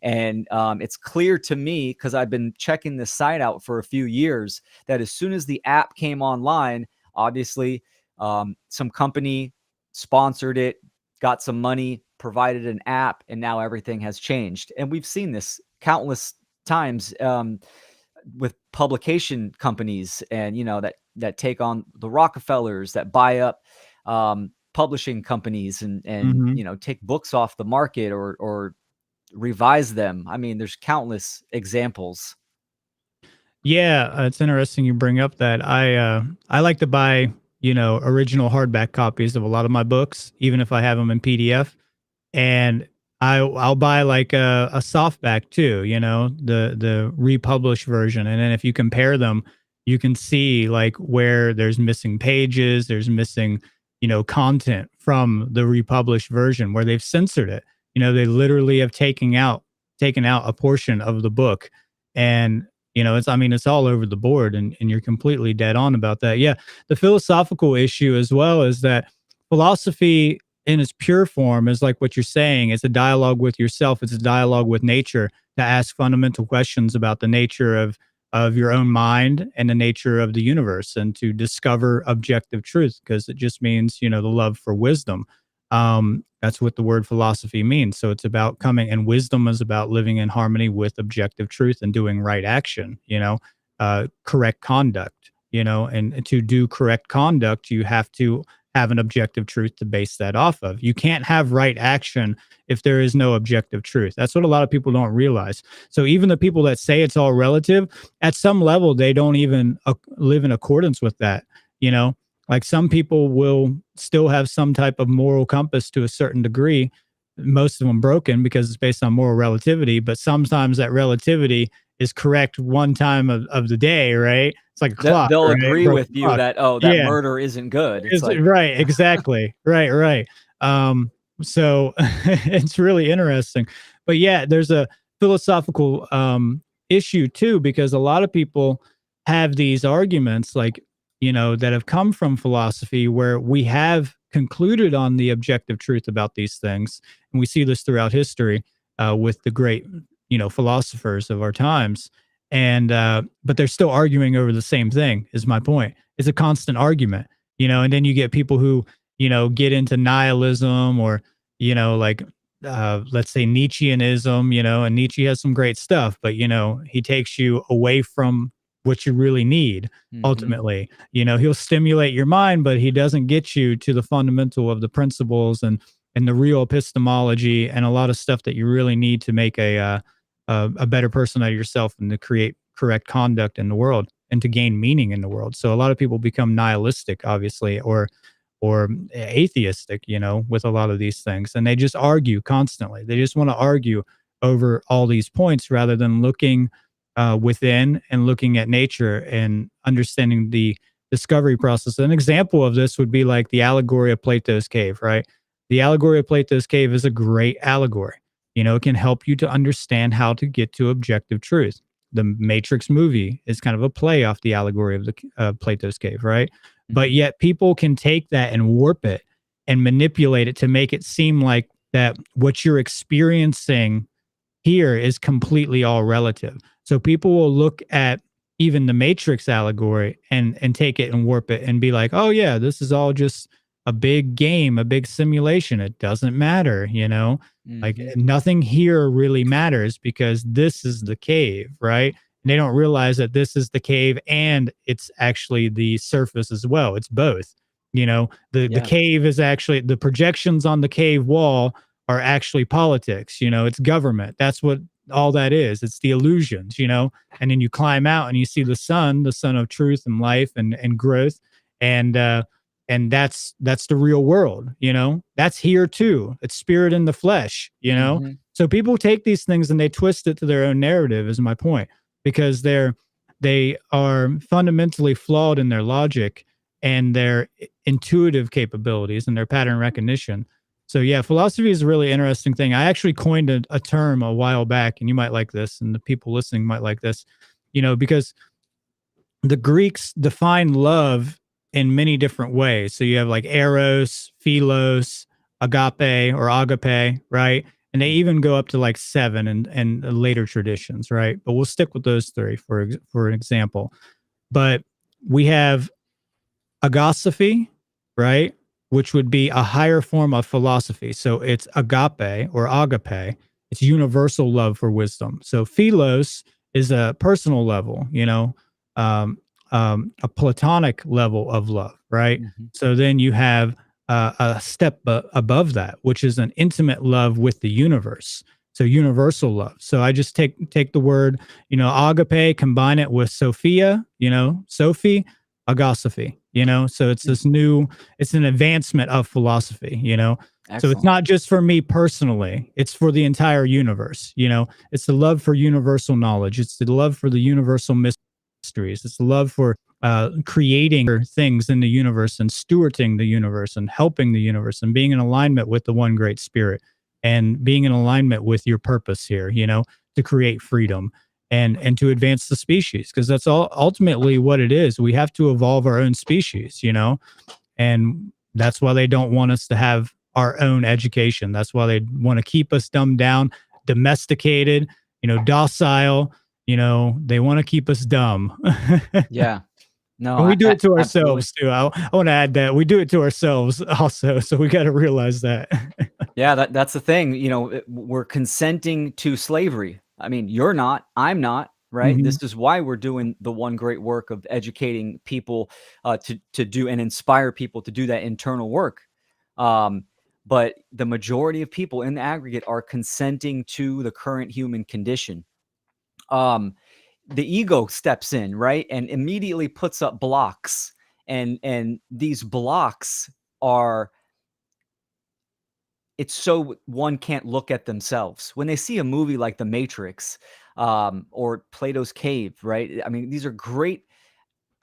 and it's clear to me, because I've been checking this site out for a few years, that as soon as the app came online, obviously some company sponsored it, got some money, provided an app, and now everything has changed. And we've seen this countless times with publication companies, and that take on the Rockefellers, that buy up publishing companies, and Hmm. take books off the market, or revise them. I mean, there's countless examples. Yeah, it's interesting you bring up that. I like to buy, original hardback copies of a lot of my books, even if I have them in PDF. And I'll buy like a softback too, the republished version. And then if you compare them, you can see like where there's missing pages, there's missing, content from the republished version where they've censored it. They literally have taken out a portion of the book. And it's, I mean, it's all over the board, and you're completely dead on about that. Yeah. The philosophical issue as well is that philosophy in its pure form is like what you're saying. It's a dialogue with yourself. It's a dialogue with nature to ask fundamental questions about the nature of your own mind and the nature of the universe, and to discover objective truth, because it just means, the love for wisdom. That's what the word philosophy means. So it's about coming, and wisdom is about living in harmony with objective truth and doing right action, correct conduct, and to do correct conduct, you have to have an objective truth to base that off of. You can't have right action if there is no objective truth. That's what a lot of people don't realize. So even the people that say it's all relative, at some level, they don't even live in accordance with that. You know, like some people will still have some type of moral compass to a certain degree, most of them broken because it's based on moral relativity, but sometimes that relativity is correct one time of the day, right? It's like a clock, They'll right? agree Broken with you clock. that, oh, that Yeah. murder isn't good. It's It's like, right, exactly. Right, right. So it's really interesting. But yeah, there's a philosophical issue too, because a lot of people have these arguments like, that have come from philosophy where we have concluded on the objective truth about these things. And we see this throughout history with the great, philosophers of our times. And but they're still arguing over the same thing, is my point. It's a constant argument, and then you get people who, get into nihilism, or, like, let's say Nietzscheanism, and Nietzsche has some great stuff, but, he takes you away from what you really need mhm, ultimately. He'll stimulate your mind, but he doesn't get you to the fundamental of the principles, and the real epistemology, and a lot of stuff that you really need to make a better person out of yourself, and to create correct conduct in the world, and to gain meaning in the world. So a lot of people become nihilistic, obviously, or atheistic, with a lot of these things, and they just argue constantly. They just want to argue over all these points rather than looking within, and looking at nature, and understanding the discovery process. An example of this would be like the allegory of Plato's cave, right? The allegory of Plato's cave is a great allegory. It can help you to understand how to get to objective truth. The Matrix movie is kind of a play off the allegory of the Plato's cave, right? But mhm. yet people can take that and warp it and manipulate it to make it seem like that what you're experiencing here is completely all relative. So people will look at even the Matrix allegory and take it and warp it and be like, "Oh yeah, this is all just a big game, a big simulation. It doesn't matter, Like Mhm. nothing here really matters because this is the cave, right?" And they don't realize that this is the cave and it's actually the surface as well. It's both. The Yeah. cave is actually the projections on the cave wall are actually politics. It's government. That's what all that is. It's the illusions, and then you climb out and you see the sun of truth and life and growth. And that's the real world. That's here too. It's spirit in the flesh. Mhm. So people take these things and they twist it to their own narrative, is my point, because they are fundamentally flawed in their logic and their intuitive capabilities and their pattern recognition. So yeah, philosophy is a really interesting thing. I actually coined a term a while back, and you might like this, and the people listening might like this, because the Greeks define love in many different ways. So you have like eros, philos, agape or agape, right? And they even go up to like seven and later traditions, right? But we'll stick with those three for an example. But we have agosaphy, right? Which would be a higher form of philosophy. So it's agape or agape. It's universal love for wisdom. So philos is a personal level, um, a platonic level of love, right? Mhm. So then you have a step above that, which is an intimate love with the universe. So universal love. So I just take the word, agape, combine it with Sophia, Sophie, agosaphy, so it's Mm. it's an advancement of philosophy, so it's Excellent. not just for me personally, it's for the entire universe, it's the love for universal knowledge, it's the love for the universal mysteries, it's the love for creating things in the universe and stewarding the universe and helping the universe and being in alignment with the one great spirit and being in alignment with your purpose here, to create freedom and to advance the species, because that's all ultimately what it is. We have to evolve our own species, and that's why they don't want us to have our own education. That's why they want to keep us dumbed down, domesticated, docile. They want to keep us dumb. Yeah. No, And we do it to absolutely. ourselves too. I want to add that we do it to ourselves also. So we got to realize that. Yeah, that's the thing. We're consenting to slavery. I mean, you're not, I'm not, right? Hmm. This is why we're doing the one great work of educating people to do and inspire people to do that internal work. Um, but the majority of people in the aggregate are consenting to the current human condition. Um, the ego steps in, right, and immediately puts up blocks, and these blocks are it's so one can't look at themselves. When they see a movie like The Matrix, or Plato's Cave, right? I mean, these are great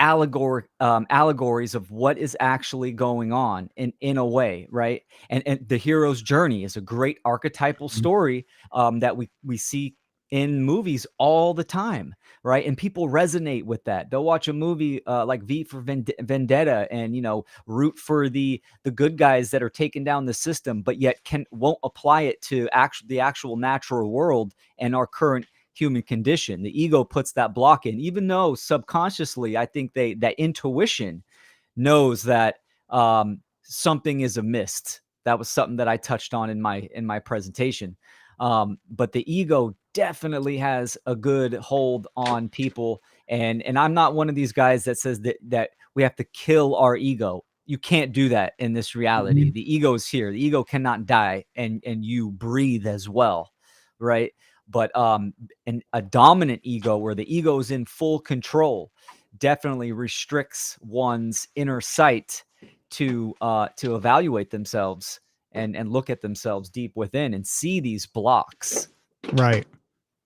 allegories of what is actually going on in a way, right? And the hero's journey is a great archetypal story that we see in movies all the time, right? And people resonate with that. They'll watch a movie like V for Vendetta, and root for the good guys that are taking down the system, but yet won't apply it to the actual natural world and our current human condition. The ego puts that block in, even though subconsciously, I think that intuition knows that something is amiss. That was something that I touched on in my presentation. But the ego definitely has a good hold on people, and I'm not one of these guys that says that we have to kill our ego. You can't do that in this reality. Hmm. The ego is here. The ego cannot die, and you breathe as well, right? But a dominant ego, where the ego is in full control, definitely restricts one's inner sight to evaluate themselves and look at themselves deep within and see these blocks. Right.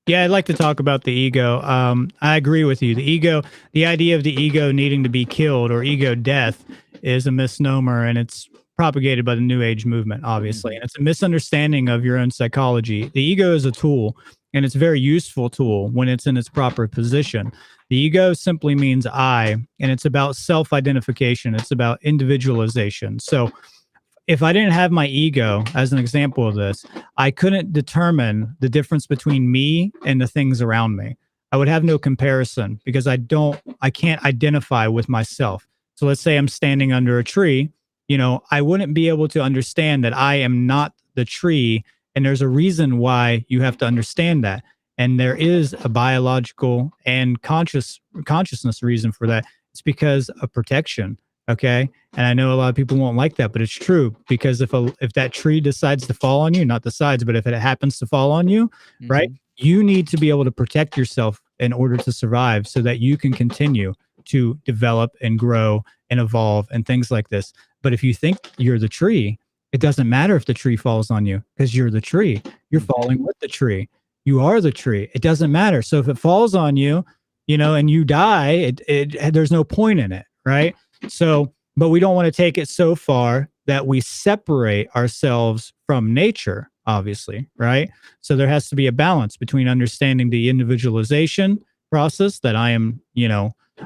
Yeah, I'd like to talk about the ego. I agree with you. The idea of the ego needing to be killed or ego death is a misnomer, and it's propagated by the New Age movement, obviously. Mhm. And it's a misunderstanding of your own psychology. The ego is a tool, and it's a very useful tool when it's in its proper position. The ego simply means I, and it's about self identification, it's about individualization. So, if I didn't have my ego as an example of this, I couldn't determine the difference between me and the things around me. I would have no comparison because I can't identify with myself. So let's say I'm standing under a tree, I wouldn't be able to understand that I am not the tree. And there's a reason why you have to understand that. And there is a biological and consciousness reason for that. It's because of protection. Okay. And I know a lot of people won't like that, but it's true, because if that tree decides to fall on you, not the sides, but if it happens to fall on you, right, Mhm. you need to be able to protect yourself in order to survive so that you can continue to develop and grow and evolve and things like this. But if you think you're the tree, it doesn't matter if the tree falls on you because you're the tree. You're Mhm. falling with the tree. You are the tree. It doesn't matter. So if it falls on you, and you die, there's no point in it, right? So, but we don't want to take it so far that we separate ourselves from nature, obviously, right? So there has to be a balance between understanding the individualization process that I am,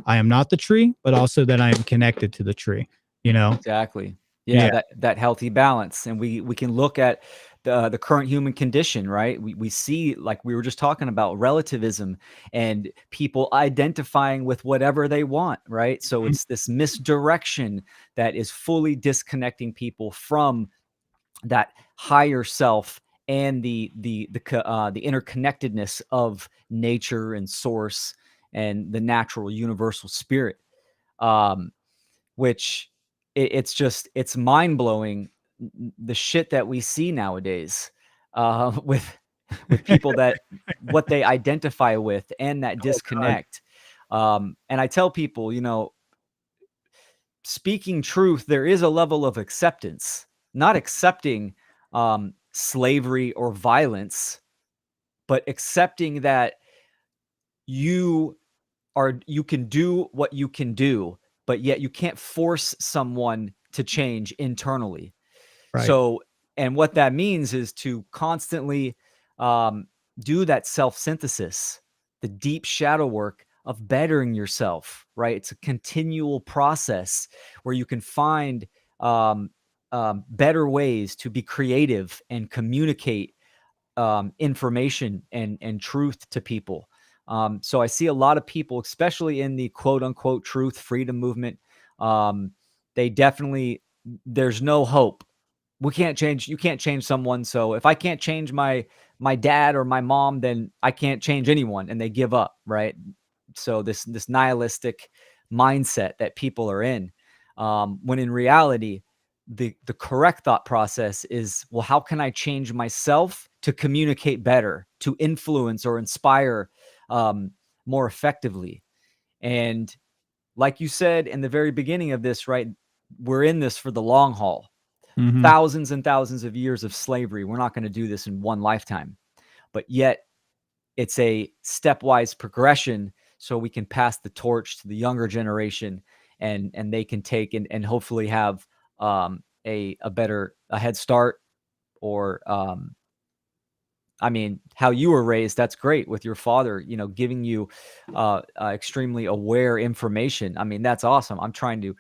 I am not the tree, but also that I am connected to the tree, you know? Exactly. Yeah, Yeah. that healthy balance, and we can look at the current human condition, right? We see, like we were just talking about, relativism and people identifying with whatever they want, right? So Mhm. it's this misdirection that is fully disconnecting people from that higher self and the interconnectedness of nature and source and the natural universal spirit. Um, which it's just it's mind-blowing, the shit that we see nowadays, with people that what they identify with and that Oh God. disconnect. And I tell people, speaking truth, there is a level of acceptance, not accepting slavery or violence, but accepting that you you can do what you can do, but yet you can't force someone to change internally. Right. So, and what that means is to constantly um, do that self synthesis, the deep shadow work of bettering yourself, right? It's a continual process where you can find um, better ways to be creative and communicate information and truth to people. So I see a lot of people, especially in the quote unquote truth freedom movement. Um, they definitely there's no hope. We can't change. You can't change someone. So if I can't change my dad or my mom, then I can't change anyone, and they give up. Right. So this nihilistic mindset that people are in, when in reality, the correct thought process is, well, how can I change myself to communicate better, to influence or inspire um, more effectively? And like you said in the very beginning of this, right? We're in this for the long haul. Mhm. Thousands and thousands of years of slavery. We're not going to do this in one lifetime, but yet it's a stepwise progression so we can pass the torch to the younger generation, and they can take and hopefully have a head start, or I mean, how you were raised, that's great with your father, giving you extremely aware information. I mean, that's awesome. I'm trying to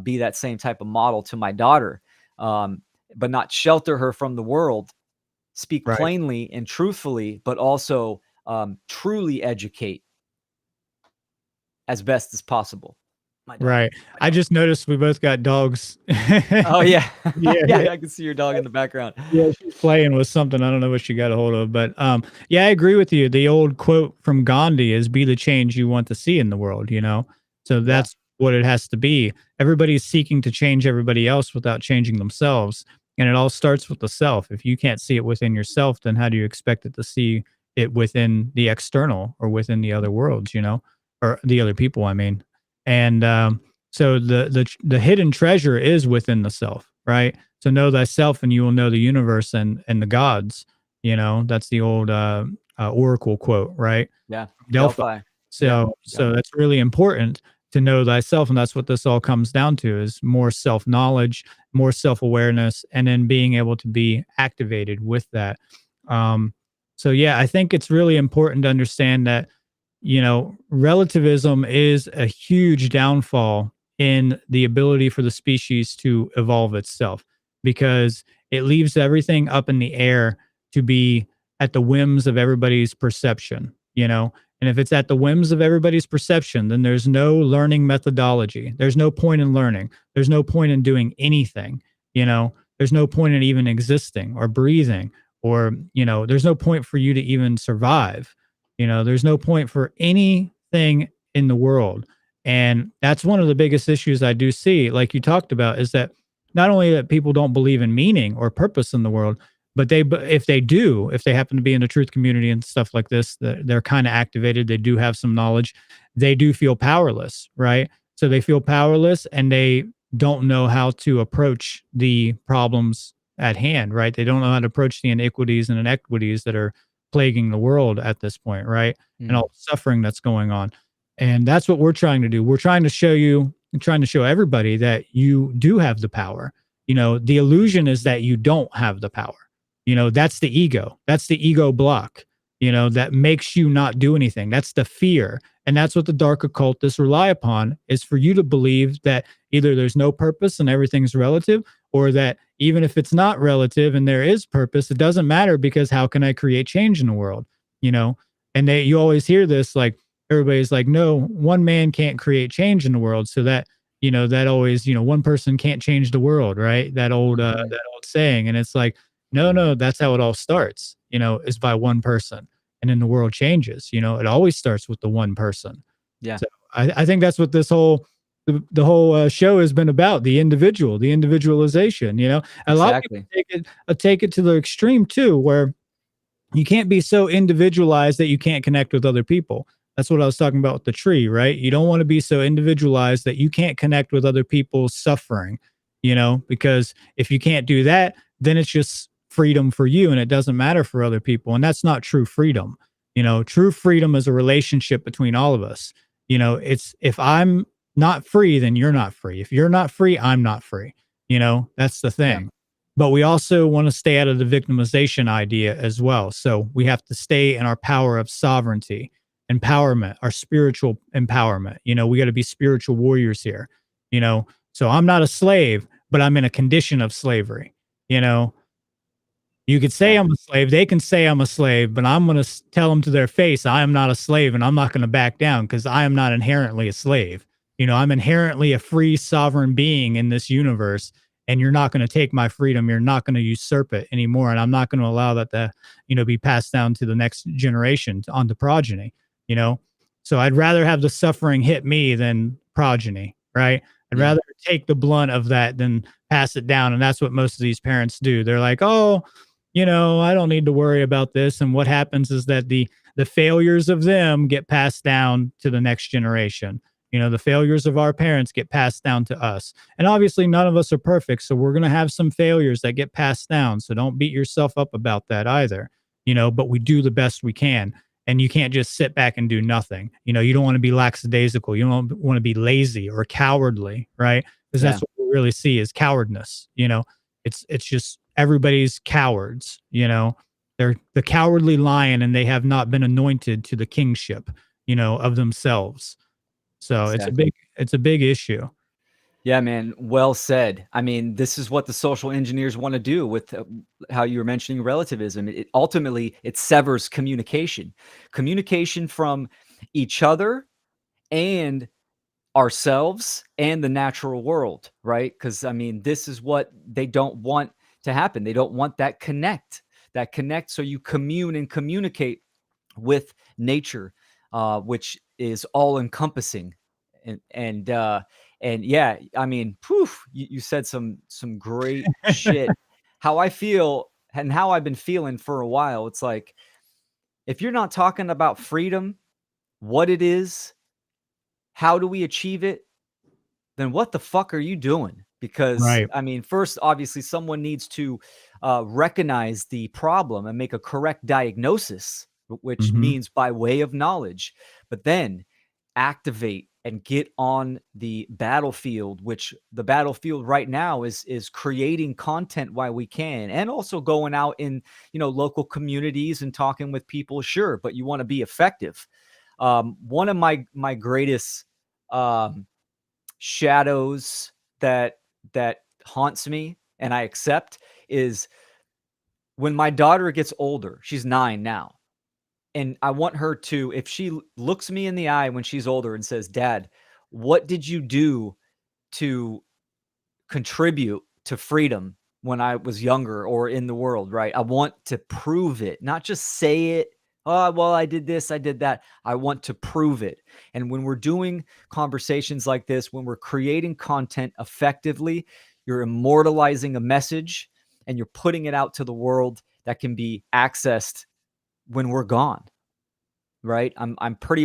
be that same type of model to my daughter, um, but not shelter her from the world, speak Right. plainly and truthfully, but also truly educate as best as possible. My dog. Right. My I dog. just noticed we both got dogs. Oh yeah, Yeah, yeah. yeah. I can see your dog in the background. Yeah, she's playing with something. I don't know what she got a hold of, but yeah, I agree with you. The old quote from Gandhi is "Be the change you want to see in the world." You know, so Yeah. that's what it has to be. Everybody's seeking to change everybody else without changing themselves, and it all starts with the self. If you can't see it within yourself, then how do you expect it to see it within the external or within the other worlds? You know, or the other people. I mean, and so the hidden treasure is within the self, right? So know thyself and you will know the universe and the gods. You know, that's the old oracle quote, right? Yeah. Delphi. Delphi. Yeah. Yeah. So that's really important to know thyself, and that's what this all comes down to: is more self knowledge, more self awareness, and then being able to be activated with that. Um, so yeah, I think it's really important to understand that, relativism is a huge downfall in the ability for the species to evolve itself, because it leaves everything up in the air to be at the whims of everybody's perception, you know? And if it's at the whims of everybody's perception, then there's no learning methodology. There's no point in learning. There's no point in doing anything, you know? There's no point in even existing or breathing, or, there's no point for you to even survive. There's no point for anything in the world. And that's one of the biggest issues I do see, like you talked about, is that not only that people don't believe in meaning or purpose in the world, but if they do, if they happen to be in the truth community and stuff like this, they're kind of activated, they do have some knowledge, they do feel powerless, right? So they feel powerless and they don't know how to approach the problems at hand, right? They don't know how to approach the iniquities and inequities that are plaguing the world at this point, right? And Mm. all the suffering that's going on. And that's what we're trying to do. We're trying to show you, trying to show everybody that you do have the power. The illusion is that you don't have the power. That's the ego. That's the ego block. that makes you not do anything. That's the fear. And that's what the dark occultists rely upon, is for you to believe that either there's no purpose and everything's relative, or that even if it's not relative and there is purpose, it doesn't matter, because how can I create change in the world? You know, and you always hear this, like, everybody's like, no, one man can't create change in the world. So that, that always, one person can't change the world, right? Mhm. That old saying. And it's like, no, that's how it all starts, is by one person. And then the world changes, it always starts with the one person. Yeah, So I think that's what the whole show has been about: the individual, the individualization. A lot of people exactly. take it to the extreme too, where you can't be so individualized that you can't connect with other people. That's what I was talking about with the tree, right? You don't want to be so individualized that you can't connect with other people's suffering, because if you can't do that, then it's just freedom for you and it doesn't matter for other people. And that's not true freedom. True freedom is a relationship between all of us. It's, if I'm not free, then you're not free. If you're not free, I'm not free. That's the Yeah, thing. But we also want to stay out of the victimization idea as well. So we have to stay in our power of sovereignty, empowerment, our spiritual empowerment. We got to be spiritual warriors here. You know, so I'm not a slave, but I'm in a condition of slavery. You know, you could say yeah, I'm a slave. They can say I'm a slave, but I'm going to tell them to their face, I am not a slave, and I'm not going to back down, because I am not inherently a slave. I'm inherently a free, sovereign being in this universe, and you're not going to take my freedom. You're not going to usurp it anymore, and I'm not going to allow that to, be passed down to the next generation, on the progeny. You know, so I'd rather have the suffering hit me than progeny, right? I'd yeah, rather take the blunt of that than pass it down, and that's what most of these parents do. They're like, oh, I don't need to worry about this. And what happens is that the failures of them get passed down to the next generation. The failures of our parents get passed down to us. And obviously none of us are perfect, so we're going to have some failures that get passed down. So don't beat yourself up about that either. But we do the best we can. And you can't just sit back and do nothing. You don't want to be lackadaisical. You don't want to be lazy or cowardly, right? Because yeah. that's what we really see is cowardness. It's just everybody's cowards. They're the cowardly lion, and they have not been anointed to the kingship, of themselves. So Exactly. it's a big issue. Yeah, man. Well said. I mean, this is what the social engineers want to do with how you were mentioning relativism. It ultimately it severs communication from each other and ourselves and the natural world, right? Because I mean, this is what they don't want to happen. They don't want that connect. So you commune and communicate with nature, which is all encompassing. And yeah, I mean, poof, you said some great shit. How I feel and how I've been feeling for a while. It's like if you're not talking about freedom, what it is, how do we achieve it, then what the fuck are you doing? Because Right. I mean, first, obviously, someone needs to recognize the problem and make a correct diagnosis, which Hmm. means by way of knowledge, but then activate and get on the battlefield, which the battlefield right now is creating content while we can, and also going out in local communities and talking with people. Sure, but you want to be effective. One of my greatest um, shadows that haunts me and I accept is when my daughter gets older. She's 9 now. And I want her to, if she looks me in the eye when she's older and says, "Dad, what did you do to contribute to freedom when I was younger or in the world," right? I want to prove it, not just say it. Oh, well, I did this, I did that. I want to prove it. And when we're doing conversations like this, when we're creating content effectively, you're immortalizing a message and you're putting it out to the world that can be accessed when we're gone, right? Uh I'm pretty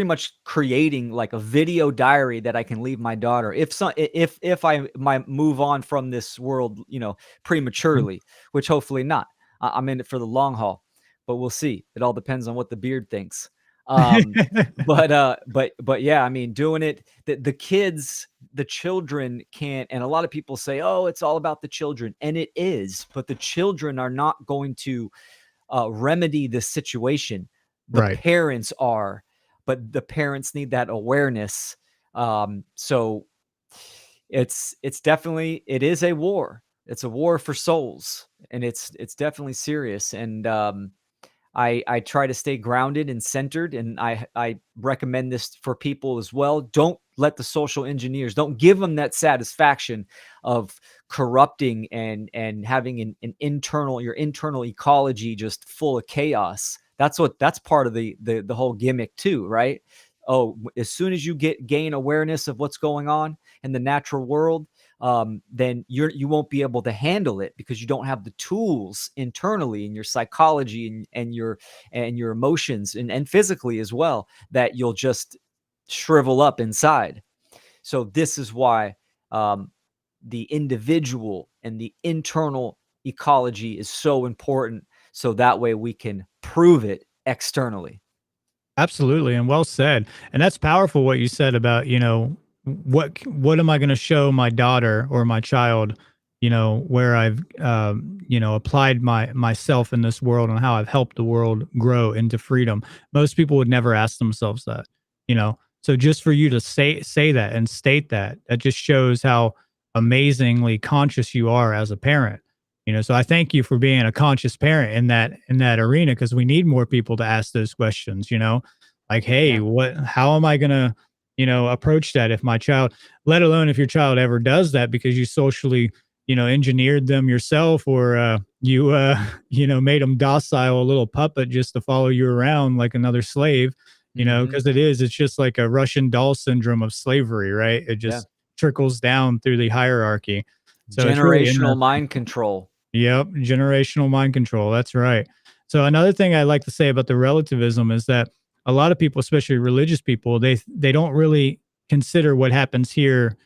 much creating like a video diary that I can leave my daughter if I might move on from this world, prematurely, which hopefully not. I'm in it for the long haul, but we'll see. It all depends on what the beard thinks. Um, but yeah, I mean, doing it, the kids, the children can't, and a lot of people say, oh, it's all about the children, and it is, but the children are not going to remedy this situation. The Right. parents are, but the parents need that awareness. So it's definitely, it is a war. It's a war for souls, and it's definitely serious. And I try to stay grounded and centered, and I recommend this for people as well. Don't let the social engineers, don't give them that satisfaction of corrupting and having an internal, your internal ecology just full of chaos. That's part of the whole gimmick too, right? Oh, as soon as you gain awareness of what's going on in the natural world, then you won't be able to handle it because you don't have the tools internally in your psychology and your emotions and physically as well, that you'll just shrivel up inside. So this is why the individual and the internal ecology is so important. So that way we can prove it externally. Absolutely, and well said. And that's powerful what you said about, what am I going to show my daughter or my child, where I've applied myself in this world and how I've helped the world grow into freedom. Most people would never ask themselves that, you know. So just for you to say that and state that, that just shows how amazingly conscious you are as a parent. So I thank you for being a conscious parent in that arena, because we need more people to ask those questions, like, hey, Yeah. how am I going to, approach that if my child, let alone if your child ever does that because you socially, engineered them yourself, or you, made them docile, a little puppet just to follow you around like another slave, Hmm. because it's just like a Russian doll syndrome of slavery, right? It Yeah. just trickles down through the hierarchy. So it's really Generational interesting. mind control. Yep, generational mind control. That's right. So another thing I like to say about the relativism is that a lot of people, especially religious people, they don't really consider what happens here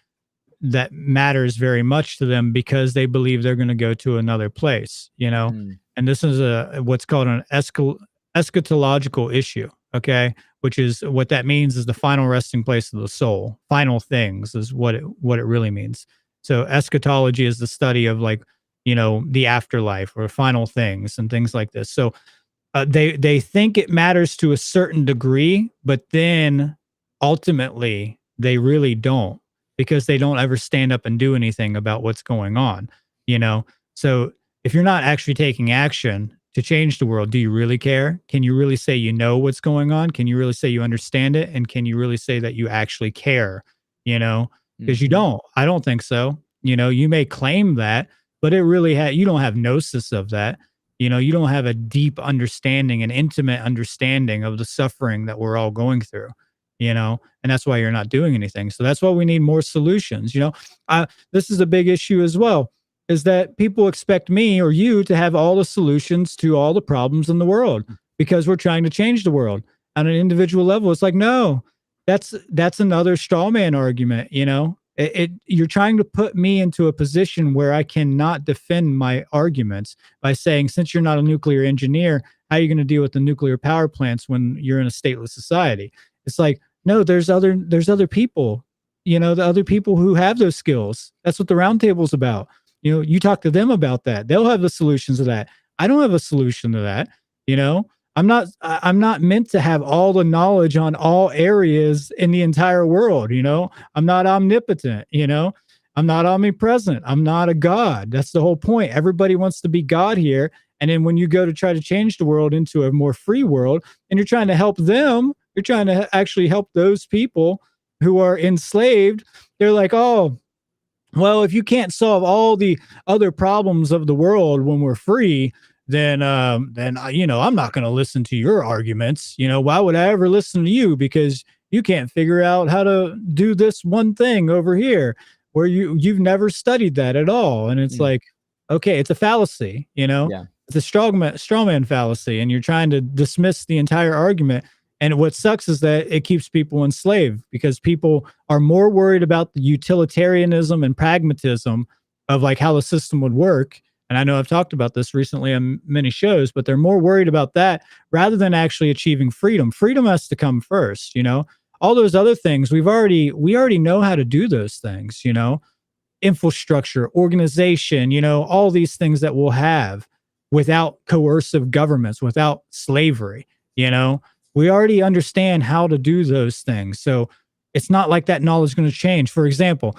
that matters very much to them, because they believe they're going to go to another place. Mm. And this is a what's called an eschatological issue, okay? Which is, what that means is the final resting place of the soul. Final things is what it really means. So eschatology is the study of, like, the afterlife or final things and things like this. So they think it matters to a certain degree, but then ultimately they really don't, because they don't ever stand up and do anything about what's going on. You know, so if you're not actually taking action to change the world, do you really care? Can you really say you know what's going on? Can you really say you understand it? And can you really say that you actually care? You know, because you Mhm. don't. I don't think so. You may claim that, but you don't have gnosis of that. You don't have a deep understanding, an intimate understanding of the suffering that we're all going through, and that's why you're not doing anything. So that's why we need more solutions. This is a big issue as well, is that people expect me or you to have all the solutions to all the problems in the world because we're trying to change the world on an individual level. It's like, no, that's another straw man argument. You're trying to put me into a position where I cannot defend my arguments by saying, since you're not a nuclear engineer, how are you going to deal with the nuclear power plants when you're in a stateless society? It's like, no, there's other people, the other people who have those skills. That's what the roundtable's about. You talk to them about that. They'll have the solutions to that. I don't have a solution to that. You know, I'm not meant to have all the knowledge on all areas in the entire world. I'm not omnipotent. I'm not omnipresent. I'm not a god. That's the whole point. Everybody wants to be God here. And then when you go to try to change the world into a more free world, and you're trying to help them, you're trying to actually help those people who are enslaved. They're like, oh, well, if you can't solve all the other problems of the world when we're free, then I'm not going to listen to your arguments. Why would I ever listen to you? Because you can't figure out how to do this one thing over here, where you've never studied that at all. And it's Mm. like, okay, it's a fallacy. Yeah. It's a straw man fallacy, and you're trying to dismiss the entire argument. And what sucks is that it keeps people enslaved, because people are more worried about the utilitarianism and pragmatism of, like, how the system would work. And I know I've talked about this recently on many shows, but they're more worried about that rather than actually achieving freedom. Freedom has to come first. All those other things, we already know how to do those things. Infrastructure, organization, all these things that we'll have. without coercive governments, without slavery. You know, we already understand how to do those things. So it's not like that knowledge is going to change. For example,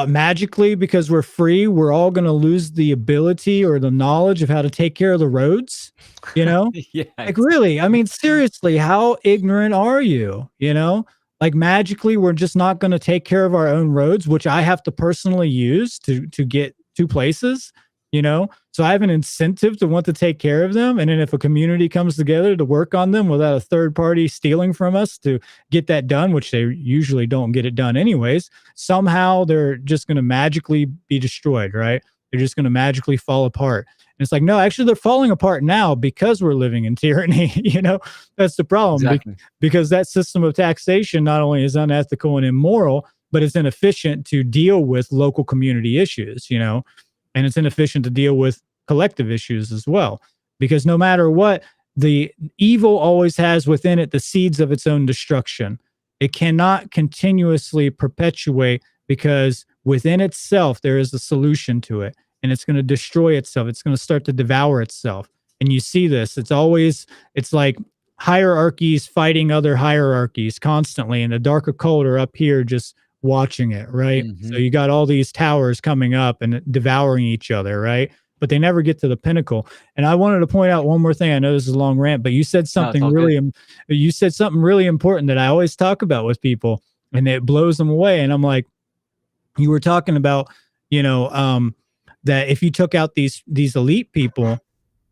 magically, because we're free, we're all going to lose the ability or the knowledge of how to take care of the roads. You know, Yeah, like, really? I mean, seriously, how ignorant are you? You know, like, magically, we're just not going to take care of our own roads, which I have to personally use to get to places. You know, so I have an incentive to want to take care of them. And then if a community comes together to work on them without a third party stealing from us to get that done, which they usually don't get it done anyways, somehow they're just going to magically be destroyed, right? They're just going to magically fall apart. And it's like, no, actually, they're falling apart now because we're living in tyranny. You know, that's the problem. exactly. Because that system of taxation not only is unethical and immoral, but it's inefficient to deal with local community issues, you know, and it's inefficient to deal with collective issues as well. Because no matter what, the evil always has within it the seeds of its own destruction. It cannot continuously perpetuate because within itself there is a solution to it, and it's going to destroy itself. It's going to start to devour itself. And you see this. It's like hierarchies fighting other hierarchies constantly, and the dark occult are up here just watching it, right? So Mhm. you got all these towers coming up and devouring each other, right? But they never get to the pinnacle. And I wanted to point out one more thing. I know this is a long rant, but No, it's all good. you said something really important that I always talk about with people, and it blows them away. And I'm like, you were talking about, you know, that if you took out these elite people,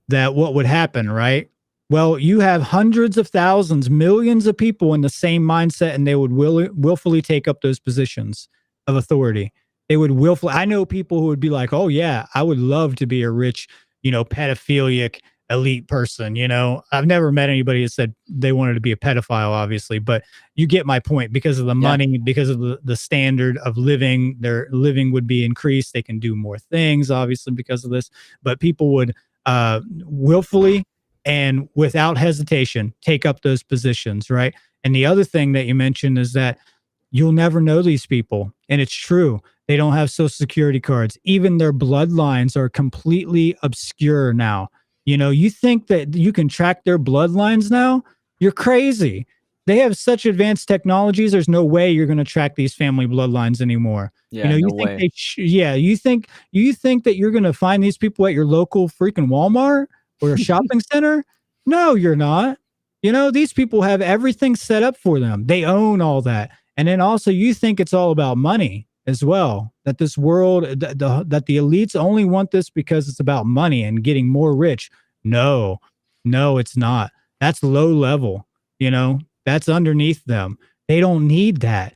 that what would happen, right? Well, you have hundreds of thousands, millions of people in the same mindset, and they would willfully take up those positions of authority. They would willfully. I know people who would be like, "Oh yeah, I would love to be a rich, you know, pedophilic elite person." You know, I've never met anybody that said they wanted to be a pedophile, obviously, but you get my point. Because of the Yeah. money, because of the standard of living, their living would be increased. They can do more things, obviously, because of this. But people would willfully and without hesitation take up those positions, right? And the other thing that you mentioned is that you'll never know these people. And it's true. They don't have social security cards. Even their bloodlines are completely obscure now. You know, you think that you can track their bloodlines now? You're crazy. They have such advanced technologies. There's no way you're going to track these family bloodlines anymore. You Yeah, know, no way. yeah, you think that you're going to find these people at your local freaking Walmart or a shopping center? No, you're not. You know, these people have everything set up for them. They own all that. And then also you think it's all about money as well. That this world that the elites only want this because it's about money and getting more rich. No. No, it's not. That's low level, you know. That's underneath them. They don't need that.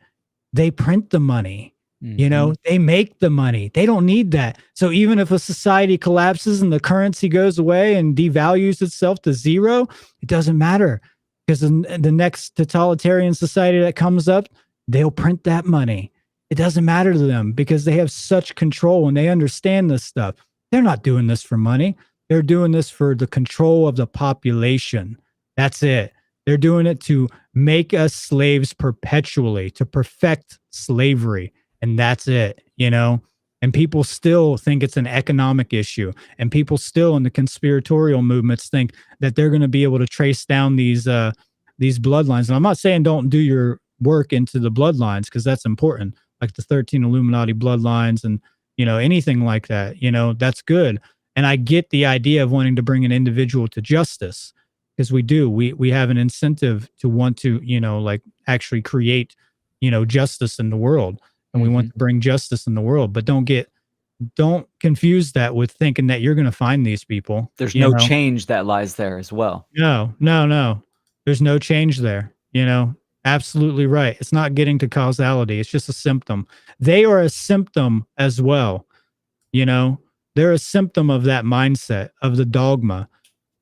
They print the money. You know, Mhm. they make the money. They don't need that. So even if a society collapses and the currency goes away and devalues itself to zero, it doesn't matter, because the next totalitarian society that comes up, they'll print that money. It doesn't matter to them because they have such control and they understand this stuff. They're not doing this for money. They're doing this for the control of the population. That's it. They're doing it to make us slaves perpetually, to perfect slavery. And that's it, you know? And people still think it's an economic issue. And people still in the conspiratorial movements think that they're going to be able to trace down these bloodlines. And I'm not saying don't do your work into the bloodlines, because that's important, like the 13 Illuminati bloodlines and, you know, anything like that, you know, that's good. And I get the idea of wanting to bring an individual to justice, because we do. We have an incentive to want to, you know, like actually create, you know, justice in the world, and we want Mhm. to bring justice in the world. But don't confuse that with thinking that you're going to find these people. There's You no know, change that lies there as well. no, no, no. There's no change there. You know, absolutely right. It's not getting to causality. It's just a symptom. They are a symptom as well. You know, they're a symptom of that mindset, of the dogma,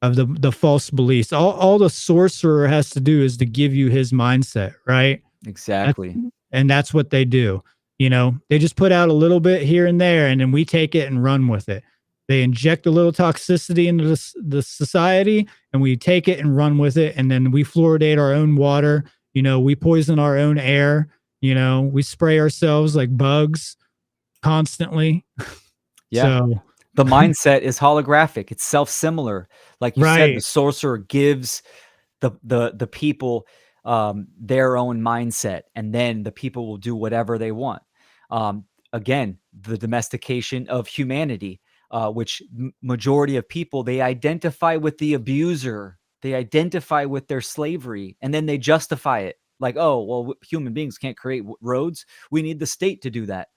of the false beliefs. All the sorcerer has to do is to give you his mindset, right? That's, Exactly. and that's what they do. You know, they just put out a little bit here and there, and then we take it and run with it. They inject a little toxicity into the society, and we take it and run with it. And then we fluoridate our own water. You know, we poison our own air. You know, we spray ourselves like bugs constantly. Yeah. So The mindset is holographic, it's self-similar. Like you said, the Right. sorcerer gives the people, their own mindset, and then the people will do whatever they want. Um, Again, the domestication of humanity, which majority of people, they identify with the abuser, they identify with their slavery, and then they justify it. Like, oh, well, human beings can't create roads. We need the state to do that.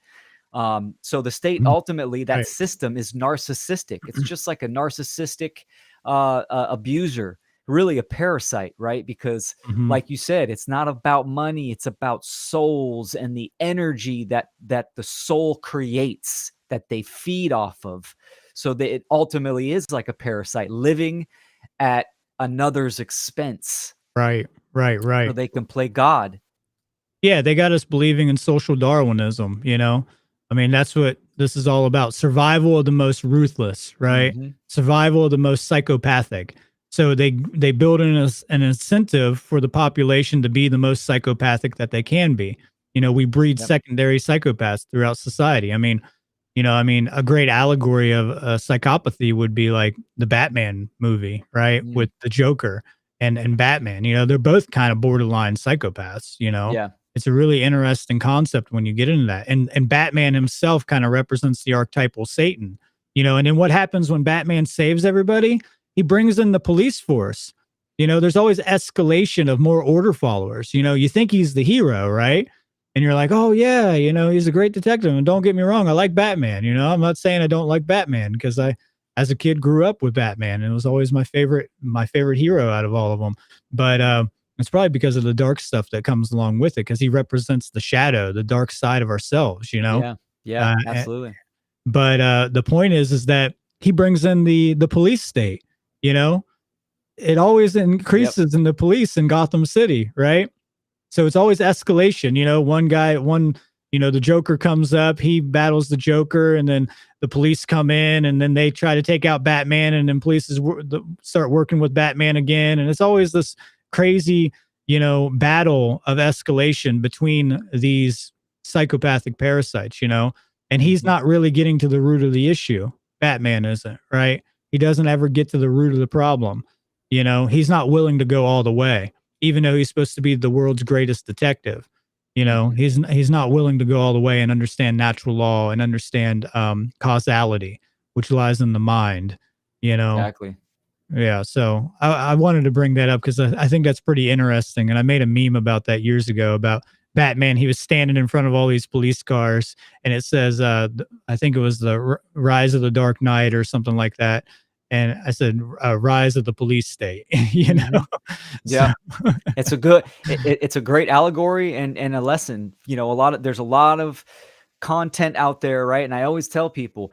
So the state Mhm. ultimately, that Right. system is narcissistic. It's just like a narcissistic abuser, really a parasite, right? Because, Mhm. like you said, it's not about money; it's about souls and the energy that the soul creates, that they feed off of. So that it ultimately is like a parasite living at another's expense, Right. Right. so Right. they can play God. Yeah, they got us believing in social Darwinism, you know? I mean, that's what this is all about. Survival of the most ruthless, right? Hmm. Survival of the most psychopathic. So they build an incentive for the population to be the most psychopathic that they can be. You know, we breed Yep. secondary psychopaths throughout society. I mean, a great allegory of psychopathy would be like the Batman movie, right? Mm. With the Joker and Batman. You know, they're both kind of borderline psychopaths, you know? Yeah. It's a really interesting concept when you get into that. And Batman himself kind of represents the archetypal Satan, you know, and then what happens when Batman saves everybody? He brings in the police force. You know, there's always escalation of more order followers. You know, you think he's the hero, right? And you're like, oh yeah, you know, he's a great detective. And don't get me wrong, I like Batman. You know, I'm not saying I don't like Batman because I, as a kid, grew up with Batman and it was always my favorite hero out of all of them. But it's probably because of the dark stuff that comes along with it, because he represents the shadow, the dark side of ourselves, you know. Yeah. Yeah. Uh, a- Absolutely. but the point is that he brings in the police state. You know, it always Yep. increases in the police in Gotham City, right? So it's always escalation. You know, the Joker comes up, he battles the Joker, and then the police come in, and then they try to take out Batman, and then start working with Batman again, and it's always this crazy, battle of escalation between these psychopathic parasites. And he's Mhm. not really getting to the root of the issue. Batman isn't, right? He doesn't ever get to the root of the problem. He's not willing to go all the way even though he's supposed to be the world's greatest detective. Mhm. He's not willing to go all the way and understand natural law and understand causality, which lies in the mind. You know, Exactly. yeah. So I wanted to bring that up because I think that's pretty interesting, and I made a meme about that years ago about Batman. He was standing in front of all these police cars, and it says, I think it was the Rise of the Dark Knight or something like that. And I said, Rise of the Police State, Mhm. So, Yeah. It's a good it's a great allegory and a lesson. A lot of there's a lot of content out there, right? And I always tell people,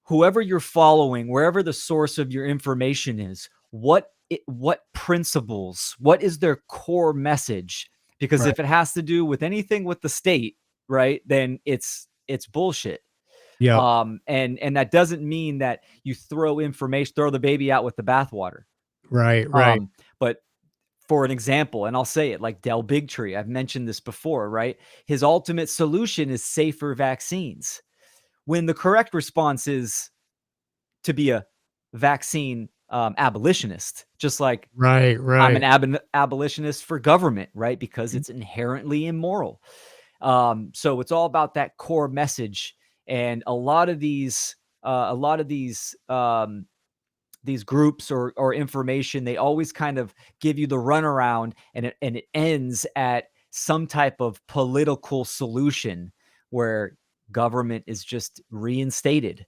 whoever you're following, wherever the source of your information is, what principles, what is their core message? Because right. if it has to do with anything with the state, right, then it's bullshit. Yep. And that doesn't mean that you throw the baby out with the bathwater. Right, right, But for an example, and I'll say it like Del Bigtree, I've mentioned this before, right? His ultimate solution is safer vaccines. When the correct response is to be a vaccine abolitionist, just like right, I'm an right. abolitionist for government, right? Because it's inherently immoral. So it's all about that core message, and a lot of these groups or information, they always kind of give you the runaround, and it ends at some type of political solution where government is just reinstated.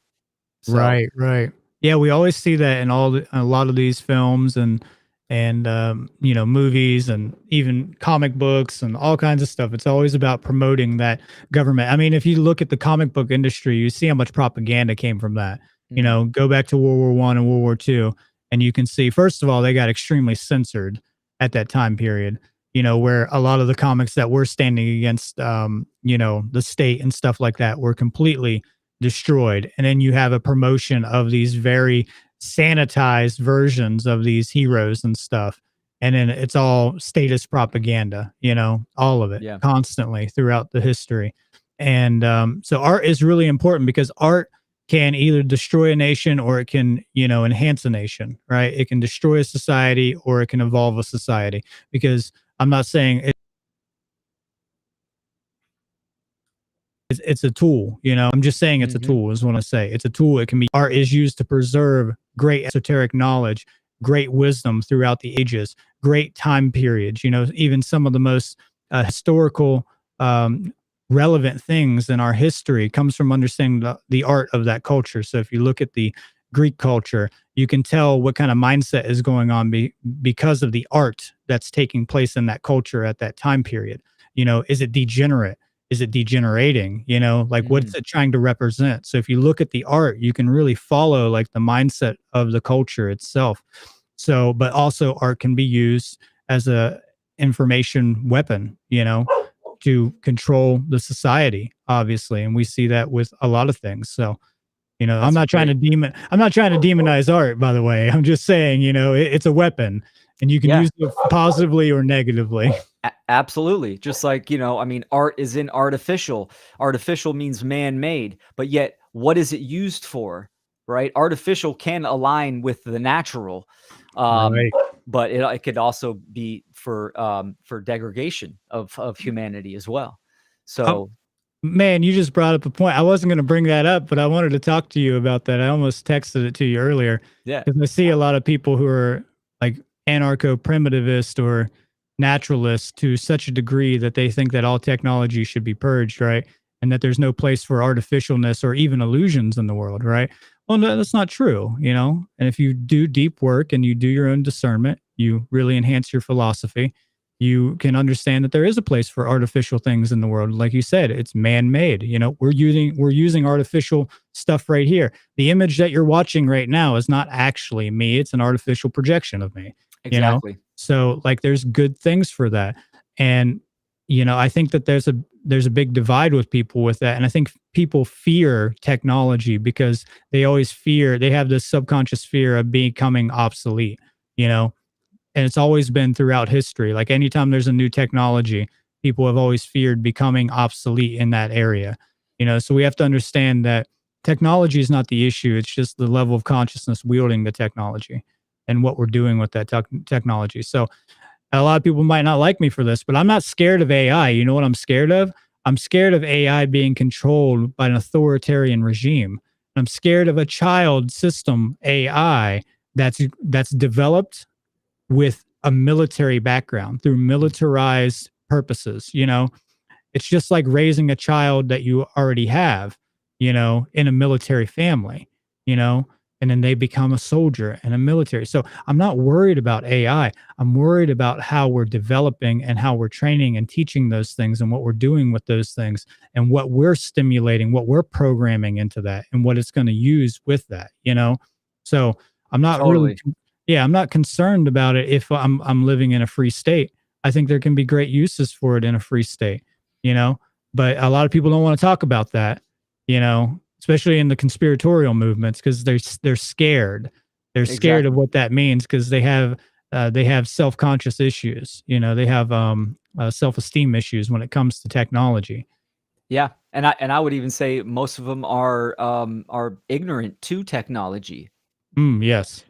So, Right, right. Yeah, we always see that in a lot of these films and movies and even comic books and all kinds of stuff. It's always about promoting that government. I mean, if you look at the comic book industry, you see how much propaganda came from that. mm, Go back to World War One and World War Two, and you can see first of all they got extremely censored at that time period. Where a lot of the comics that were standing against, the state and stuff like that were completely destroyed. And then you have a promotion of these very sanitized versions of these heroes and stuff. And then it's all status propaganda, all of it yeah. constantly throughout the history. And so art is really important because art can either destroy a nation or it can, enhance a nation, right? It can destroy a society or it can evolve a society. Because I'm not saying it's a tool, I'm just saying it's a Hmm. tool, is what I say. It's a tool. It can be art is used to preserve great esoteric knowledge, great wisdom throughout the ages, great time periods, even some of the most historical um, relevant things in our history comes from understanding the art of that culture. So if you look at the Greek culture, you can tell what kind of mindset is going on because of the art that's taking place in that culture at that time period. Is it degenerate? Is it degenerating? Like what's Hmm. it trying to represent? So if you look at the art, you can really follow like the mindset of the culture itself. So, but also art can be used as a information weapon, to control the society, obviously. And we see that with a lot of things. So, That's great. I'm not trying to demonize art, by the way. I'm just saying, it's a weapon and you can Yeah. use it positively or negatively. Absolutely. Just like, I mean, art is in artificial. Artificial means man-made, but yet what is it used for? Right? Artificial can align with the natural. Um, Right. but it could also be for degradation of humanity as well. Um, So, Man, you just brought up a point. I wasn't going to bring that up, but I wanted to talk to you about that. I almost texted it to you earlier yeah, because I see a lot of people who are like anarcho primitivist or naturalists to such a degree that they think that all technology should be purged, right? And that there's no place for artificialness or even illusions in the world, right? Well, no, that's not true, And if you do deep work and you do your own discernment, you really enhance your philosophy, you can understand that there is a place for artificial things in the world. Like you said, it's man-made. We're using artificial stuff right here. The image that you're watching right now is not actually me. It's an artificial projection of me, you know? exactly. So like there's good things for that. And I think that there's a big divide with people with that. And I think people fear technology because they have this subconscious fear of becoming obsolete, you know? And it's always been throughout history. Like anytime there's a new technology, people have always feared becoming obsolete in that area. So we have to understand that technology is not the issue. It's just the level of consciousness wielding the technology and what we're doing with that technology. So a lot of people might not like me for this, but I'm not scared of AI. You know what I'm scared of? I'm scared of AI being controlled by an authoritarian regime. I'm scared of a child system AI that's developed with a military background through militarized purposes. It's just like raising a child that you already have, in a military family, you know, and then they become a soldier in a military. So I'm not worried about AI. I'm worried about how we're developing and how we're training and teaching those things and what we're doing with those things and what we're stimulating, what we're programming into that and what it's going to use with that. So I'm not really Totally. yeah, I'm not concerned about it if I'm living in a free state. I think there can be great uses for it in a free state, you know? But a lot of people don't want to talk about that, especially in the conspiratorial movements because they're scared. They're scared of Exactly. what that means because they have self-conscious issues, they have self-esteem issues when it comes to technology. Yeah. And I would even say most of them are ignorant to technology. Yes.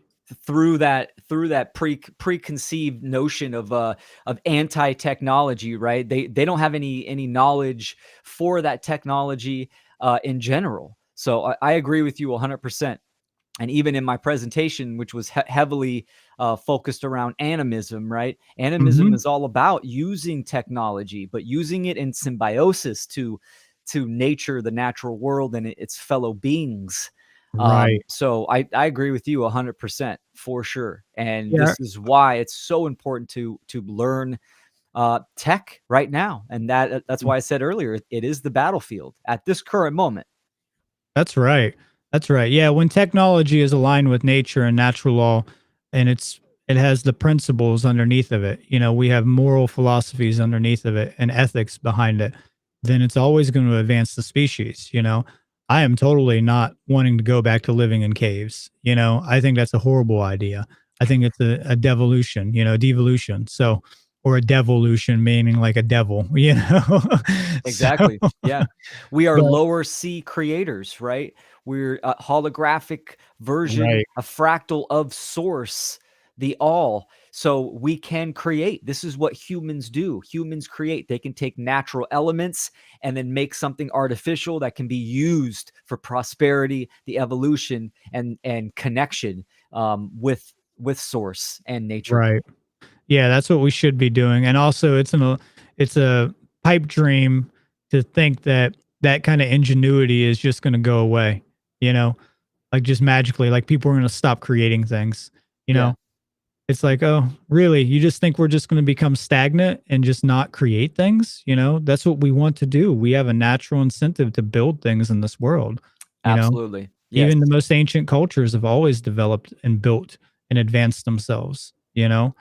Through that preconceived notion of anti-technology, right? They don't have any knowledge for that technology in general. So I agree with you 100%. And even in my presentation, which was heavily focused around animism, right? Animism Hmm. is all about using technology, but using it in symbiosis to nature, the natural world, and its fellow beings. Right. So I agree with you 100% for sure. And Yeah. this is why it's so important to learn tech right now. And that's why I said earlier, it is the battlefield at this current moment. That's right. That's right. Yeah, when technology is aligned with nature and natural law and it has the principles underneath of it, we have moral philosophies underneath of it and ethics behind it, then it's always going to advance the species. I am totally not wanting to go back to living in caves. I think that's a horrible idea. I think it's a devolution, devolution. So or a devolution meaning like a devil. So Exactly. Yeah. We are but lower sea creators, right? We're a holographic version, Right. a fractal of source, the all. So we can create. This is what humans do. Humans create. They can take natural elements and then make something artificial that can be used for prosperity, the evolution, and connection with source and nature. Right. Yeah, that's what we should be doing. And also it's a pipe dream to think that that kind of ingenuity is just going to go away, you know, like just magically, like people are going to stop creating things, you Yeah, know. It's like, oh, really? You just think we're just going to become stagnant and just not create things? You know, that's what we want to do. We have a natural incentive to build things in this world, you know. absolutely. Yes, Even the most ancient cultures have always developed and built and advanced themselves, you know,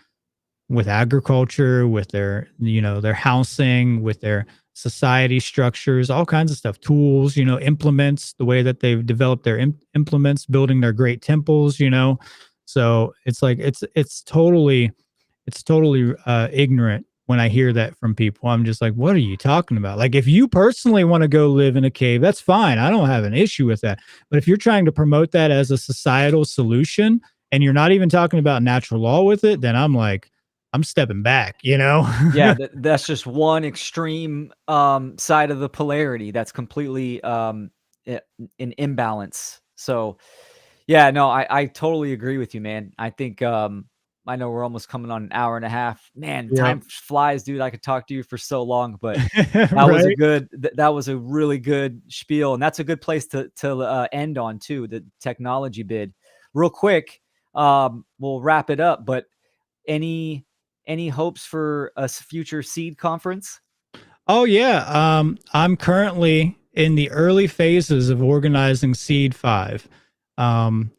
with agriculture, with their, you know, their housing, with their society structures, all kinds of stuff, tools, you know, implements, the way that they've developed their implements, building their great temples, you know. So it's like it's totally ignorant when I hear that from people. I'm just like, what are you talking about? Like, if you personally want to go live in a cave, that's fine. I don't have an issue with that. But if you're trying to promote that as a societal solution and you're not even talking about natural law with it, then I'm like, I'm stepping back, you know? yeah, that's just one extreme side of the polarity that's completely in imbalance. So yeah, no, I totally agree with you, man. I think I know we're almost coming on an hour and a half. Man, Yep. time flies, dude. I could talk to you for so long, but that was a Right. good that was a really good spiel, and that's a good place to end on too, the technology bid. Real quick, we'll wrap it up, but any any hopes for a future seed conference? Oh yeah. I'm currently in the early phases of organizing Seed 5. Um,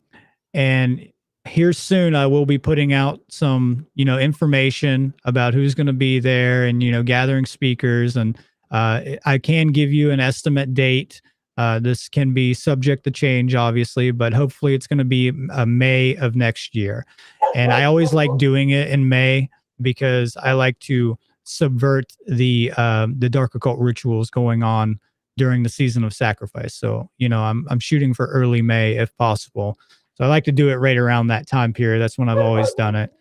and here soon I will be putting out some, you know, information about who's going to be there and, you know, gathering speakers. And I can give you an estimate date. This can be subject to change, obviously, but hopefully it's going to be May of next year. And I always like doing it in May because I like to subvert the dark occult rituals going on during the season of sacrifice. So, you know, I'm shooting for early May if possible. So I like to do it right around that time period. That's when I've always done it.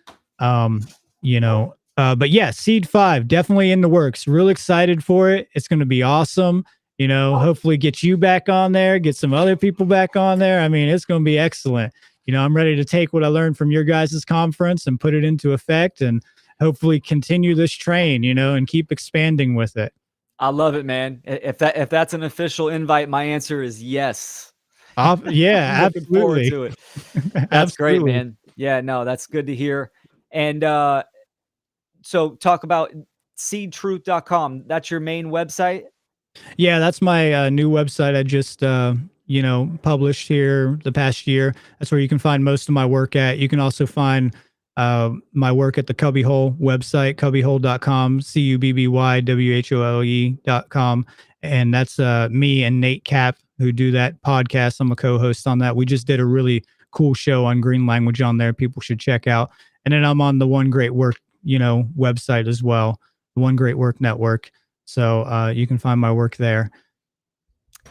You know, but yeah, Seed 5 definitely in the works. Real excited for it. It's going to be awesome. You know, hopefully get you back on there, get some other people back on there. I mean, it's going to be excellent. You know, I'm ready to take what I learned from your guys' conference and put it into effect and hopefully continue this train, you know, and keep expanding with it. I love it, man. If that's an official invite, my answer is yes. Yeah, I'm looking forward absolutely. to it. That's great, Absolutely. man. Yeah, no, that's good to hear. And so talk about seedtruth.com. That's your main website? Yeah, that's my new website I just you know, published here the past year. That's where you can find most of my work at. You can also find my work at the Cubbyhole website, cubbyhole.com, cubbyWhole.com. And that's me and Nate Cap who do that podcast. I'm a co-host on that. We just did a really cool show on green language on there. People should check out. And then I'm on the One Great Work, you know, website as well, the One Great Work Network. So you can find my work there.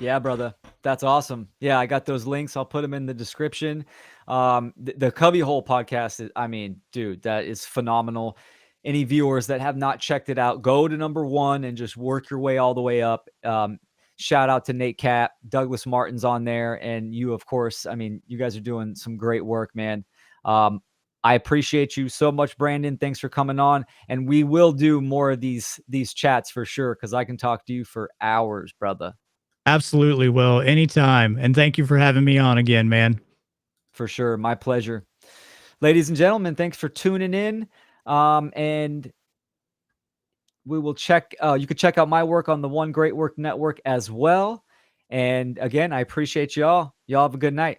Yeah, brother. That's awesome. Yeah, I got those links. I'll put them in the description. The Cubbyhole podcast is, I mean, dude, that is phenomenal. Any viewers that have not checked it out, go to number one and just work your way all the way up. Shout out to Nate Cap, Douglas Martin's on there, and you, of course. I mean, you guys are doing some great work, man. Um, I appreciate you so much, Brandon. Thanks for coming on, and we will do more of these chats for sure because I can talk to you for hours, brother. Absolutely, Will. Anytime. And thank you for having me on again, man. For sure. My pleasure. Ladies and gentlemen, thanks for tuning in. And we will check, you can check out my work on the One Great Work Network as well. And again, I appreciate y'all. Y'all have a good night.